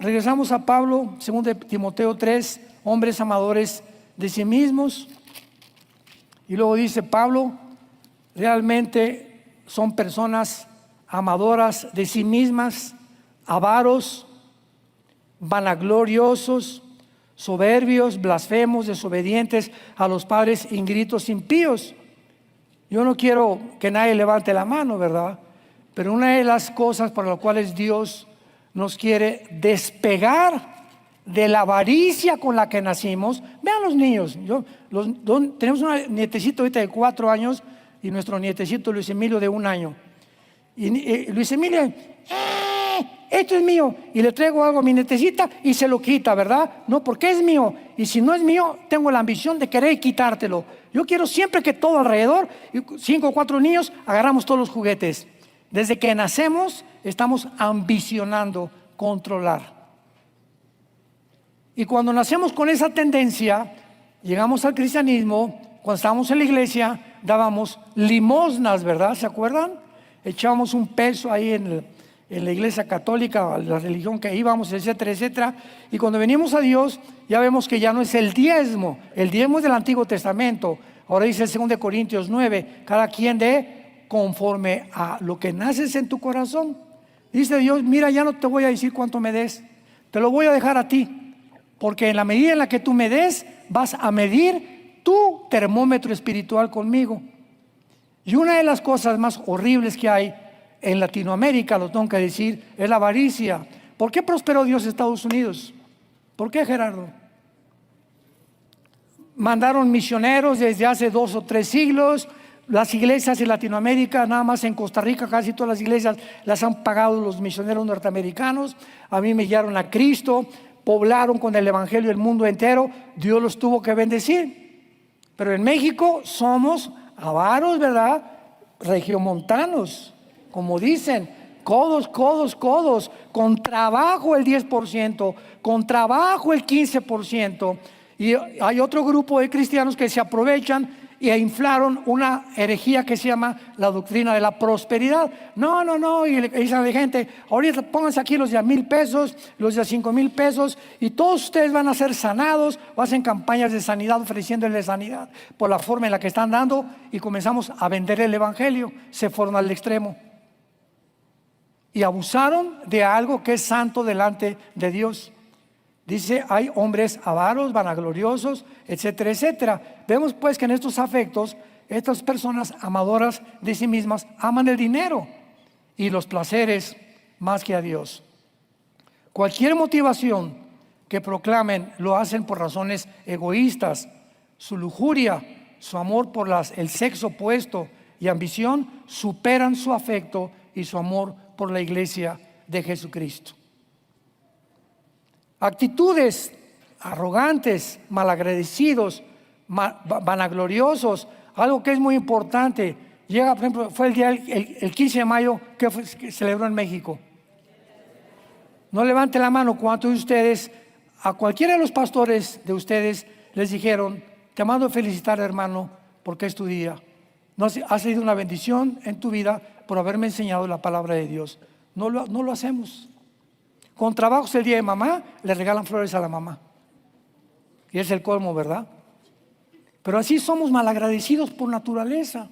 Speaker 1: Regresamos a Pablo, 2 Timoteo 3, hombres amadores de sí mismos. Y luego dice Pablo, realmente son personas amadoras de sí mismas, avaros, vanagloriosos, soberbios, blasfemos, desobedientes a los padres, ingritos, impíos. Yo no quiero que nadie levante la mano, ¿verdad? Pero una de las cosas por las cuales Dios nos quiere despegar de la avaricia con la que nacimos. Vean los niños. Tenemos un nietecito ahorita de 4 años y nuestro nietecito Luis Emilio de 1 año. Y Luis Emilio, esto es mío. Y le traigo algo a mi nietecita y se lo quita, ¿verdad? No, porque es mío. Y si no es mío, tengo la ambición de querer quitártelo. Yo quiero siempre que todo alrededor, 5 o 4 niños, agarramos todos los juguetes. Desde que nacemos, estamos ambicionando controlar. Y cuando nacemos con esa tendencia, llegamos al cristianismo, cuando estábamos en la iglesia, dábamos limosnas, ¿verdad? ¿Se acuerdan? Echábamos un peso ahí en la iglesia católica, la religión que íbamos, etcétera, etcétera. Y cuando venimos a Dios, ya vemos que ya no es el diezmo es del Antiguo Testamento. Ahora dice el 2 Corintios 9, cada quien dé conforme a lo que naces en tu corazón. Dice Dios, mira, ya no te voy a decir cuánto me des, te lo voy a dejar a ti. Porque en la medida en la que tú me des, vas a medir tu termómetro espiritual conmigo. Y una de las cosas más horribles que hay en Latinoamérica, lo tengo que decir, es la avaricia. ¿Por qué prosperó Dios en Estados Unidos? ¿Por qué, Gerardo? Mandaron misioneros desde hace 2 o 3 siglos. Las iglesias en Latinoamérica, nada más en Costa Rica, casi todas las iglesias las han pagado los misioneros norteamericanos. A mí me guiaron a Cristo, poblaron con el evangelio el mundo entero. Dios los tuvo que bendecir. Pero en México somos avaros, ¿verdad? Regiomontanos, como dicen, codos, codos, codos, con trabajo el 10%, con trabajo el 15%. Y hay otro grupo de cristianos que se aprovechan e inflaron una herejía que se llama la doctrina de la prosperidad. No, y le dicen a la gente, ahorita pónganse aquí los de $1,000, los de $5,000, y todos ustedes van a ser sanados, o hacen campañas de sanidad, ofreciéndoles sanidad por la forma en la que están dando, y comenzamos a vender el evangelio. Se fueron al extremo y abusaron de algo que es santo delante de Dios. Dice, hay hombres avaros, vanagloriosos, etcétera, etcétera. Vemos pues que en estos afectos, estas personas amadoras de sí mismas aman el dinero y los placeres más que a Dios. Cualquier motivación que proclamen lo hacen por razones egoístas. Su lujuria, su amor por el sexo opuesto y ambición superan su afecto y su amor por la iglesia de Jesucristo. Actitudes arrogantes, malagradecidos, vanagloriosos, algo que es muy importante. Llega, por ejemplo, fue el 15 de mayo que celebró en México. No levante la mano cuántos de ustedes, a cualquiera de los pastores de ustedes les dijeron, te mando a felicitar, hermano, porque es tu día. No ha sido una bendición en tu vida por haberme enseñado la palabra de Dios. No lo hacemos. Con trabajos el día de mamá, le regalan flores a la mamá. Y es el colmo, ¿verdad? Pero así somos malagradecidos por naturaleza.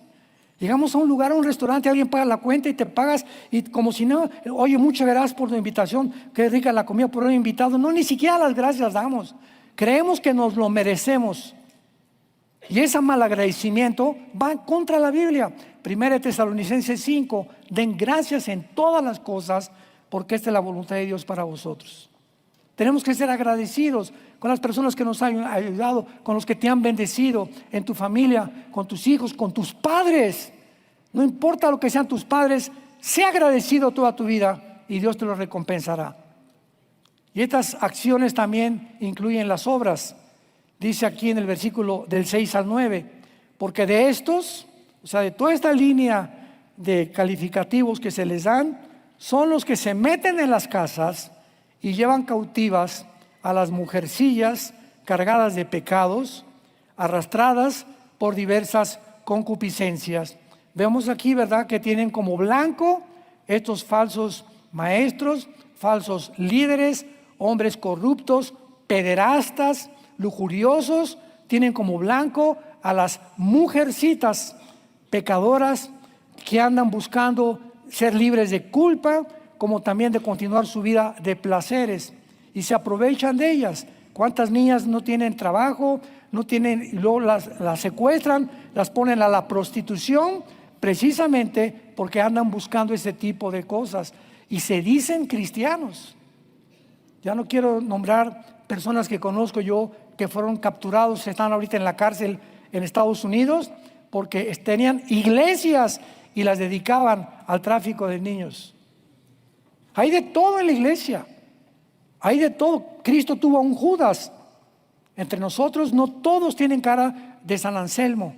Speaker 1: Llegamos a un lugar, a un restaurante, alguien paga la cuenta y te pagas, y como si no, oye, muchas gracias por tu invitación, qué rica la comida por haber invitado. No, ni siquiera las gracias damos. Creemos que nos lo merecemos. Y ese malagradecimiento va contra la Biblia. 1 Tesalonicenses 5, den gracias en todas las cosas, porque esta es la voluntad de Dios para vosotros. Tenemos que ser agradecidos con las personas que nos han ayudado, con los que te han bendecido, en tu familia, con tus hijos, con tus padres. No importa lo que sean tus padres, sé agradecido toda tu vida y Dios te lo recompensará. Y estas acciones también incluyen las obras. Dice aquí en el versículo del 6 al 9, porque de estos, o sea, de toda esta línea de calificativos que se les dan, son los que se meten en las casas y llevan cautivas a las mujercillas cargadas de pecados, arrastradas por diversas concupiscencias. Vemos aquí, ¿verdad?, que tienen como blanco estos falsos maestros, falsos líderes, hombres corruptos, pederastas, lujuriosos. Tienen como blanco a las mujercitas pecadoras que andan buscando ser libres de culpa, como también de continuar su vida de placeres, y se aprovechan de ellas. ¿Cuántas niñas no tienen trabajo, no tienen, y luego las secuestran, las ponen a la prostitución, precisamente porque andan buscando ese tipo de cosas y se dicen cristianos? Ya no quiero nombrar personas que conozco yo que fueron capturados, están ahorita en la cárcel en Estados Unidos porque tenían iglesias y las dedicaban al tráfico de niños. Hay de todo en la iglesia, hay de todo. Cristo tuvo a un Judas. Entre nosotros no todos tienen cara de San Anselmo.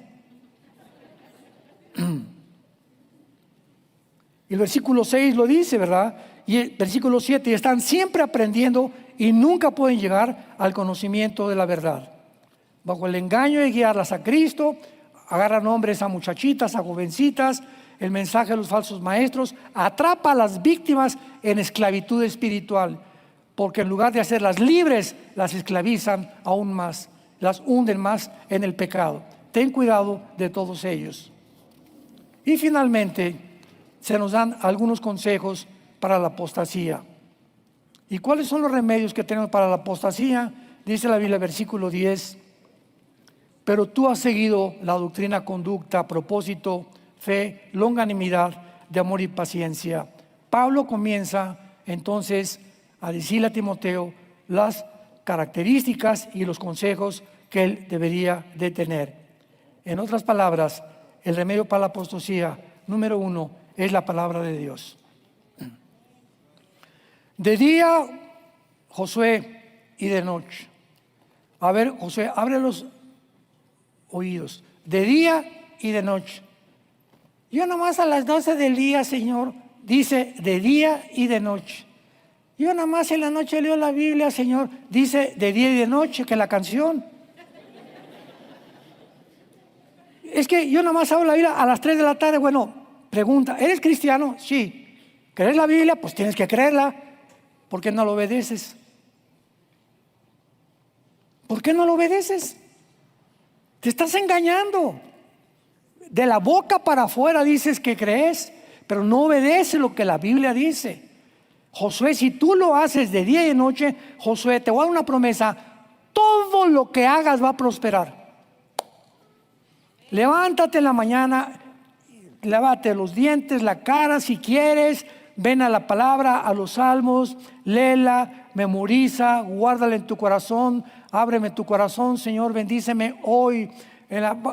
Speaker 1: Y el versículo 6 lo dice, ¿verdad? Y el versículo 7, están siempre aprendiendo y nunca pueden llegar al conocimiento de la verdad. Bajo el engaño de guiarlas a Cristo, agarran hombres a muchachitas, a jovencitas. El mensaje de los falsos maestros atrapa a las víctimas en esclavitud espiritual, porque en lugar de hacerlas libres, las esclavizan aún más, las hunden más en el pecado. Ten cuidado de todos ellos. Y finalmente, se nos dan algunos consejos para la apostasía. ¿Y cuáles son los remedios que tenemos para la apostasía? Dice la Biblia, versículo 10, pero tú has seguido la doctrina, conducta, propósito, fe, longanimidad, de amor y paciencia. Pablo comienza entonces a decirle a Timoteo las características y los consejos que él debería de tener. En otras palabras, el remedio para la apostasía, número 1, es la palabra de Dios. De día, Josué, y de noche. A ver, Josué, abre los oídos. De día y de noche. Yo nomás a las 12 del día, Señor, dice de día y de noche. Yo nomás en la noche leo la Biblia, Señor, dice de día y de noche, que la canción. Es que yo nomás hablo la Biblia a las 3 de la tarde. Bueno, pregunta, ¿eres cristiano? Sí. ¿Crees la Biblia? Pues tienes que creerla. ¿Por qué no lo obedeces? ¿Por qué no lo obedeces? Te estás engañando. De la boca para afuera dices que crees, pero no obedeces lo que la Biblia dice. Josué, si tú lo haces de día y de noche, Josué, te voy a dar una promesa: todo lo que hagas va a prosperar. Levántate en la mañana, lávate los dientes, la cara si quieres, ven a la palabra, a los salmos, léela, memoriza, guárdala en tu corazón, ábreme tu corazón, Señor, bendíceme hoy.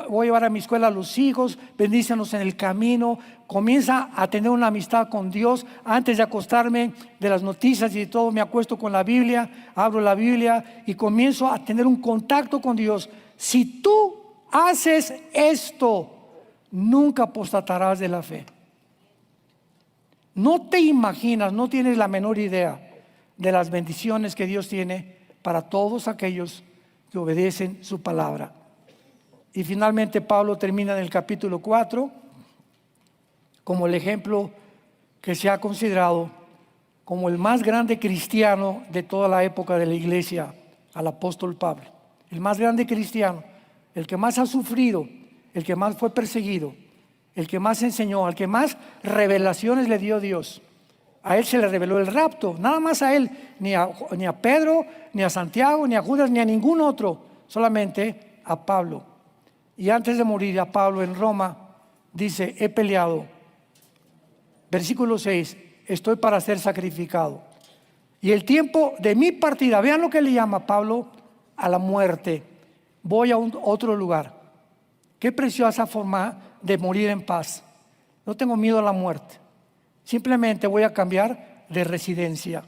Speaker 1: Voy a llevar a mi escuela a los hijos, bendícenos en el camino. Comienza a tener una amistad con Dios. Antes de acostarme de las noticias y de todo, me acuesto con la Biblia, abro la Biblia y comienzo a tener un contacto con Dios. Si tú haces esto, nunca apostatarás de la fe. No te imaginas, no tienes la menor idea de las bendiciones que Dios tiene para todos aquellos que obedecen su palabra. Y finalmente Pablo termina en el capítulo 4 como el ejemplo que se ha considerado como el más grande cristiano de toda la época de la iglesia, al apóstol Pablo. El más grande cristiano, el que más ha sufrido, el que más fue perseguido, el que más enseñó, al que más revelaciones le dio Dios. A él se le reveló el rapto, nada más a él, ni a Pedro, ni a Santiago, ni a Judas, ni a ningún otro, solamente a Pablo. Y antes de morir, a Pablo en Roma dice: he peleado. Versículo 6, estoy para ser sacrificado. Y el tiempo de mi partida, vean lo que le llama Pablo a la muerte. Voy a otro lugar. Qué preciosa forma de morir en paz. No tengo miedo a la muerte. Simplemente voy a cambiar de residencia.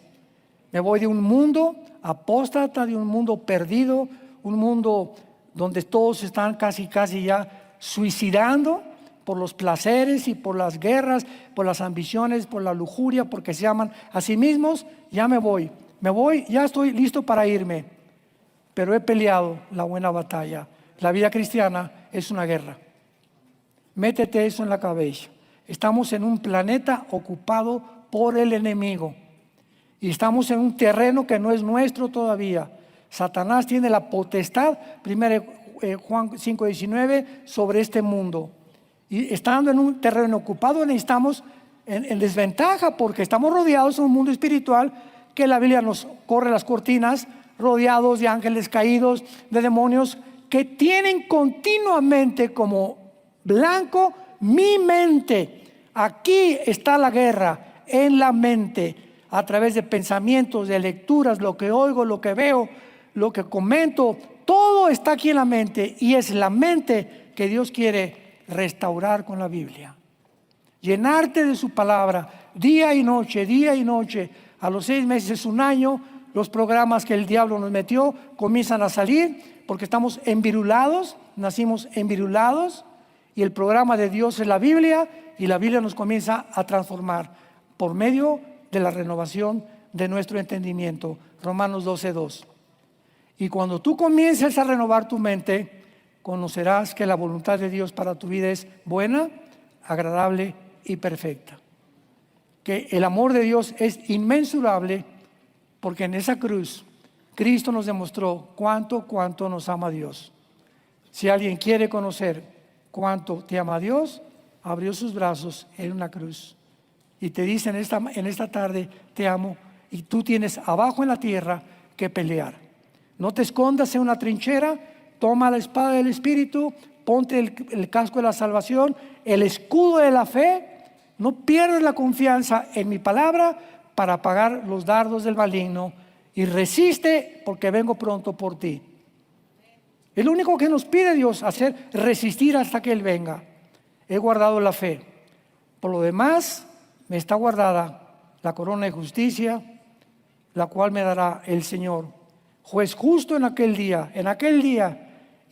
Speaker 1: Me voy de un mundo apóstata, de un mundo perdido, un mundo donde todos están casi ya suicidando por los placeres y por las guerras, por las ambiciones, por la lujuria, porque se aman a sí mismos. Ya me voy, ya estoy listo para irme, pero he peleado la buena batalla. La vida cristiana es una guerra. Métete eso en la cabeza. Estamos en un planeta ocupado por el enemigo y estamos en un terreno que no es nuestro todavía. Satanás tiene la potestad, 1 Juan 5:19, sobre este mundo. Y estando en un terreno ocupado, estamos en desventaja porque estamos rodeados de un mundo espiritual que la Biblia nos corre las cortinas, rodeados de ángeles caídos, de demonios que tienen continuamente como blanco mi mente. Aquí está la guerra, en la mente, a través de pensamientos, de lecturas, lo que oigo, lo que veo, lo que comento, todo está aquí en la mente, y es la mente que Dios quiere restaurar con la Biblia. Llenarte de su palabra día y noche, a los 6 meses, un año, los programas que el diablo nos metió comienzan a salir porque estamos envirulados, nacimos envirulados, y el programa de Dios es la Biblia, y la Biblia nos comienza a transformar por medio de la renovación de nuestro entendimiento. Romanos 12:2. Y cuando tú comiences a renovar tu mente, conocerás que la voluntad de Dios para tu vida es buena, agradable y perfecta. Que el amor de Dios es inmensurable, porque en esa cruz Cristo nos demostró cuánto nos ama Dios. Si alguien quiere conocer cuánto te ama Dios, abrió sus brazos en una cruz y te dice en esta tarde: te amo, y tú tienes abajo en la tierra que pelear. No te escondas en una trinchera, toma la espada del Espíritu, ponte el casco de la salvación, el escudo de la fe. No pierdas la confianza en mi palabra para apagar los dardos del maligno, y resiste porque vengo pronto por ti. Es lo único que nos pide Dios, hacer resistir hasta que Él venga. He guardado la fe. Por lo demás, me está guardada la corona de justicia, la cual me dará el Señor, juez justo en aquel día,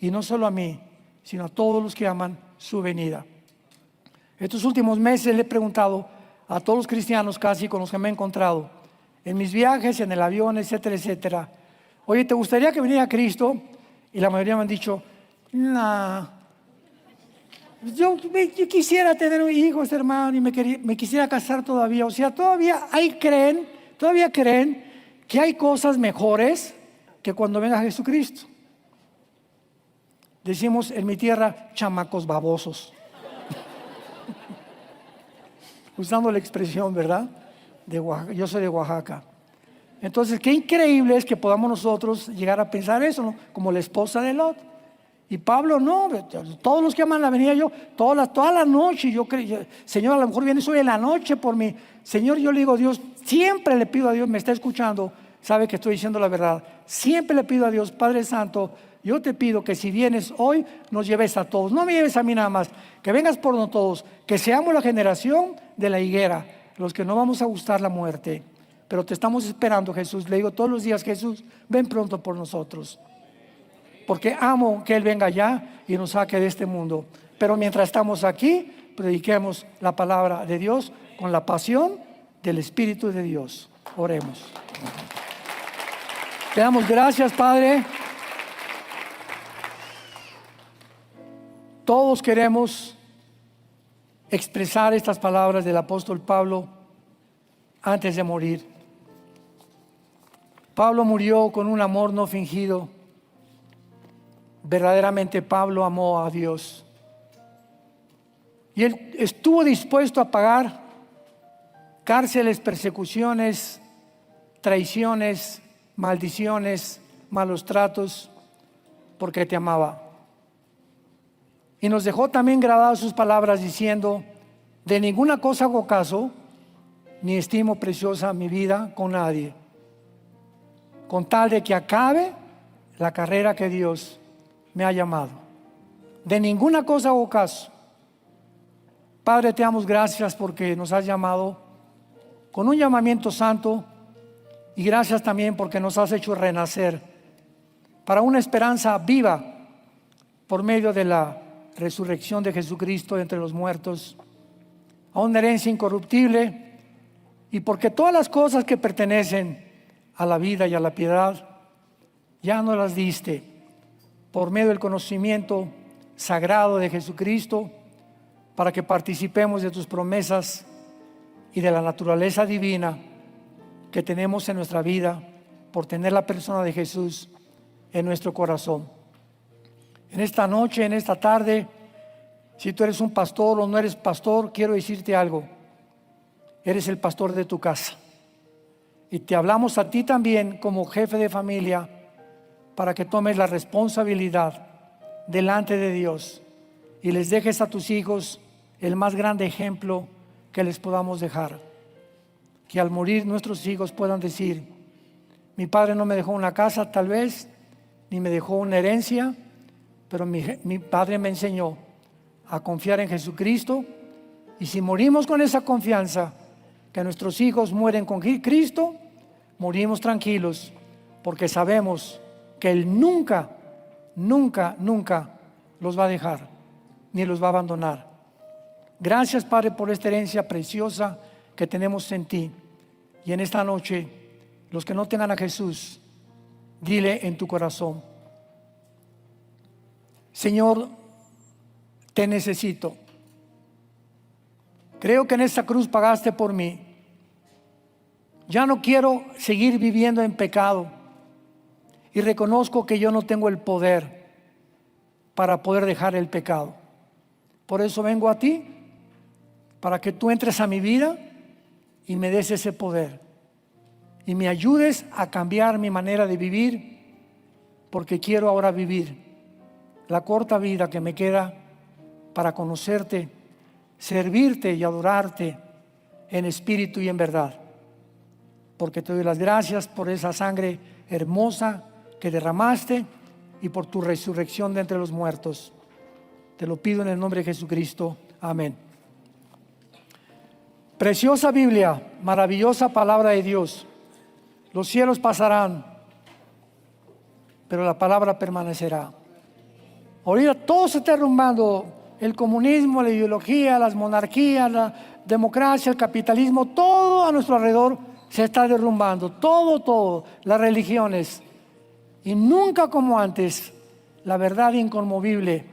Speaker 1: y no solo a mí, sino a todos los que aman su venida. Estos últimos meses le he preguntado a todos los cristianos casi con los que me he encontrado, en mis viajes, en el avión, etcétera, etcétera: oye, ¿te gustaría que viniera Cristo? Y la mayoría me han dicho, no, yo quisiera tener hijos, hermano, y me quisiera casar todavía. O sea, todavía creen que hay cosas mejores que cuando venga Jesucristo. Decimos en mi tierra, chamacos babosos. Usando la expresión, ¿verdad? De Oaxaca. Yo soy de Oaxaca. Entonces, qué increíble es que podamos nosotros llegar a pensar eso, ¿no? Como la esposa de Lot. Y Pablo, no, todos los que aman la venida, yo, toda la noche, yo creo, Señor, a lo mejor vienes hoy en la noche por mí. Señor, yo le digo a Dios, siempre le pido a Dios, me está escuchando, sabe que estoy diciendo la verdad. Siempre le pido a Dios, Padre Santo, yo te pido que si vienes hoy, nos lleves a todos. No me lleves a mí nada más, que vengas por nosotros todos, que seamos la generación de la higuera, los que no vamos a gustar la muerte. Pero te estamos esperando, Jesús. Le digo todos los días, Jesús, ven pronto por nosotros. Porque amo que Él venga ya y nos saque de este mundo. Pero mientras estamos aquí, prediquemos la palabra de Dios con la pasión del Espíritu de Dios. Oremos. Te damos gracias, Padre. Todos queremos expresar estas palabras del apóstol Pablo antes de morir. Pablo murió con un amor no fingido. Verdaderamente Pablo amó a Dios. Y él estuvo dispuesto a pagar cárceles, persecuciones, traiciones, maldiciones, malos tratos, porque te amaba. Y nos dejó también grabadas sus palabras diciendo: de ninguna cosa hago caso, ni estimo preciosa mi vida con nadie, con tal de que acabe la carrera que Dios me ha llamado. De ninguna cosa hago caso. Padre, te damos gracias porque nos has llamado con un llamamiento santo, y gracias también porque nos has hecho renacer para una esperanza viva por medio de la resurrección de Jesucristo entre los muertos, a una herencia incorruptible, y porque todas las cosas que pertenecen a la vida y a la piedad ya nos las diste por medio del conocimiento sagrado de Jesucristo, para que participemos de tus promesas y de la naturaleza divina que tenemos en nuestra vida por tener la persona de Jesús en nuestro corazón. En esta noche, en esta tarde, si tú eres un pastor o no eres pastor, quiero decirte algo: eres el pastor de tu casa, y te hablamos a ti también como jefe de familia para que tomes la responsabilidad delante de Dios y les dejes a tus hijos el más grande ejemplo que les podamos dejar. Que al morir nuestros hijos puedan decir: mi padre no me dejó una casa tal vez, ni me dejó una herencia, pero mi padre me enseñó a confiar en Jesucristo, y si morimos con esa confianza, que nuestros hijos mueren con Cristo, morimos tranquilos, porque sabemos que Él nunca, nunca, nunca los va a dejar, ni los va a abandonar. Gracias, Padre, por esta herencia preciosa que tenemos en ti. Y en esta noche, los que no tengan a Jesús, dile en tu corazón: Señor, te necesito. Creo que en esta cruz pagaste por mí. Ya no quiero seguir viviendo en pecado, y reconozco que yo no tengo el poder para poder dejar el pecado. Por eso vengo a ti, para que tú entres a mi vida y me des ese poder y me ayudes a cambiar mi manera de vivir porque quiero ahora vivir la corta vida que me queda para conocerte, servirte y adorarte en espíritu y en verdad. Porque te doy las gracias por esa sangre hermosa que derramaste y por tu resurrección de entre los muertos. Te lo pido en el nombre de Jesucristo. Amén. Preciosa Biblia, maravillosa palabra de Dios. Los cielos pasarán, pero la palabra permanecerá. Ahorita todo se está derrumbando. El comunismo, la ideología, las monarquías, la democracia, el capitalismo, todo a nuestro alrededor se está derrumbando. Todo, las religiones. Y nunca como antes, la verdad inconmovible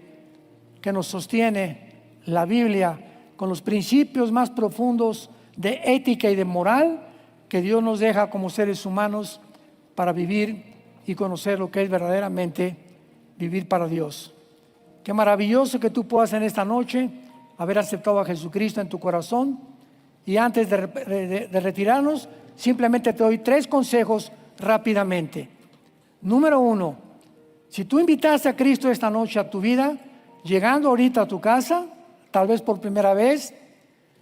Speaker 1: que nos sostiene la Biblia con los principios más profundos de ética y de moral que Dios nos deja como seres humanos para vivir y conocer lo que es verdaderamente vivir para Dios. Qué maravilloso que tú puedas en esta noche haber aceptado a Jesucristo en tu corazón. Y antes de retirarnos, simplemente te doy 3 consejos rápidamente. Número 1, si tú invitaste a Cristo esta noche a tu vida, llegando ahorita a tu casa, tal vez por primera vez,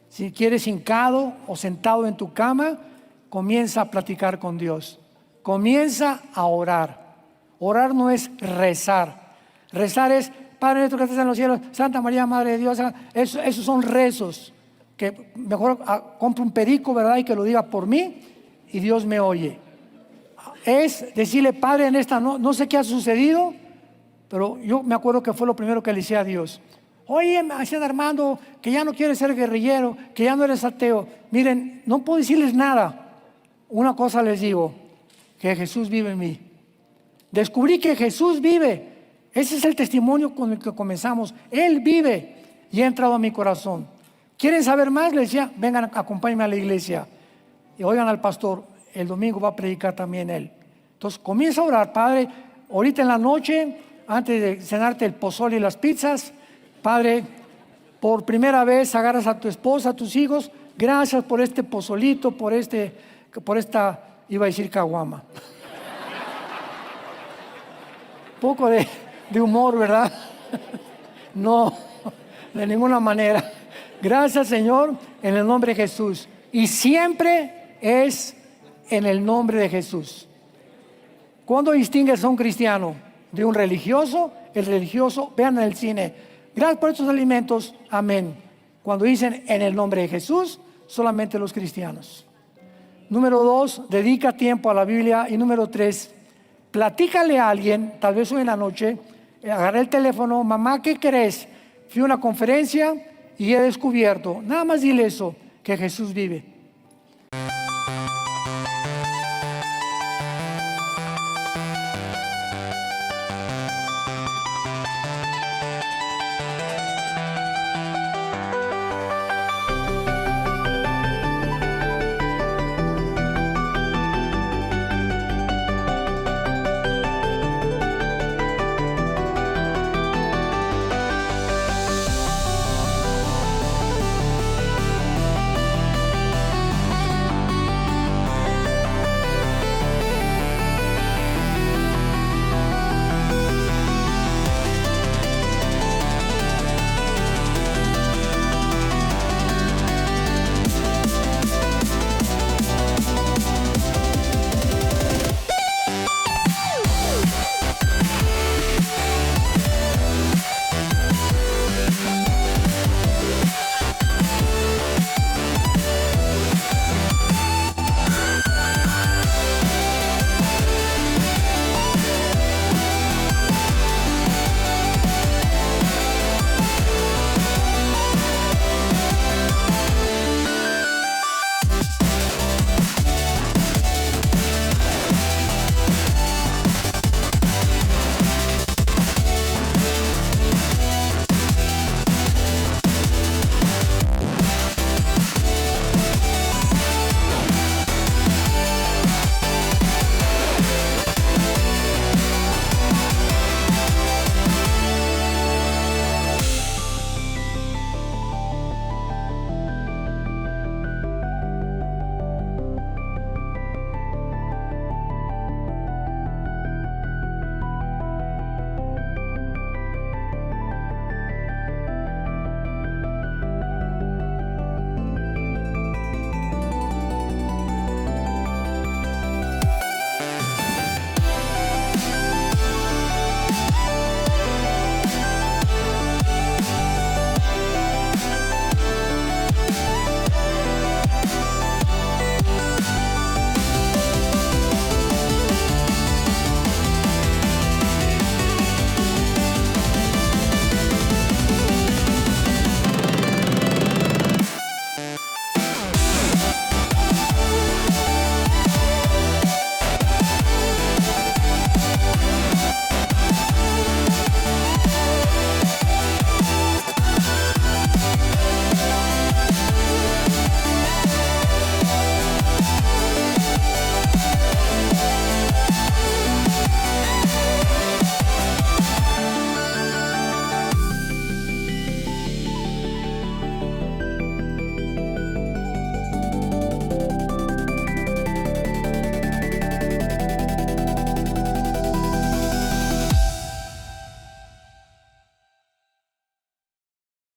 Speaker 1: si quieres hincado o sentado en tu cama, comienza a platicar con Dios. Comienza a orar. Orar no es rezar. Rezar es: Padre nuestro que estás en los cielos, Santa María, Madre de Dios. Esos son rezos. Que mejor compre un perico, ¿verdad? Y que lo diga por mí y Dios me oye. Es decirle: Padre, en esta no sé qué ha sucedido, pero yo me acuerdo que fue lo primero que le decía a Dios. Oye, me decían: Armando, que ya no quieres ser guerrillero, que ya no eres ateo. Miren, no puedo decirles nada. Una cosa les digo: que Jesús vive en mí. Descubrí que Jesús vive. Ese es el testimonio con el que comenzamos. Él vive y ha entrado a mi corazón. ¿Quieren saber más? Les decía: vengan, acompáñenme a la iglesia y oigan al pastor. El domingo va a predicar también él. Entonces comienza a orar: Padre, ahorita en la noche, antes de cenarte el pozole y las pizzas, Padre, por primera vez agarras a tu esposa, a tus hijos. Gracias por este pozolito, por esta, iba a decir caguama. Poco de humor, ¿verdad? No, de ninguna manera. Gracias, Señor, en el nombre de Jesús. Y siempre es en el nombre de Jesús. ¿Cuándo distingues a un cristiano de un religioso? El religioso, vean en el cine: gracias por estos alimentos, amén. Cuando dicen en el nombre de Jesús, solamente los cristianos. Número 2, dedica tiempo a la Biblia. Y número 3, platícale a alguien, tal vez hoy en la noche, agarré el teléfono: mamá, ¿qué crees? Fui a una conferencia y he descubierto, nada más dile eso, que Jesús vive.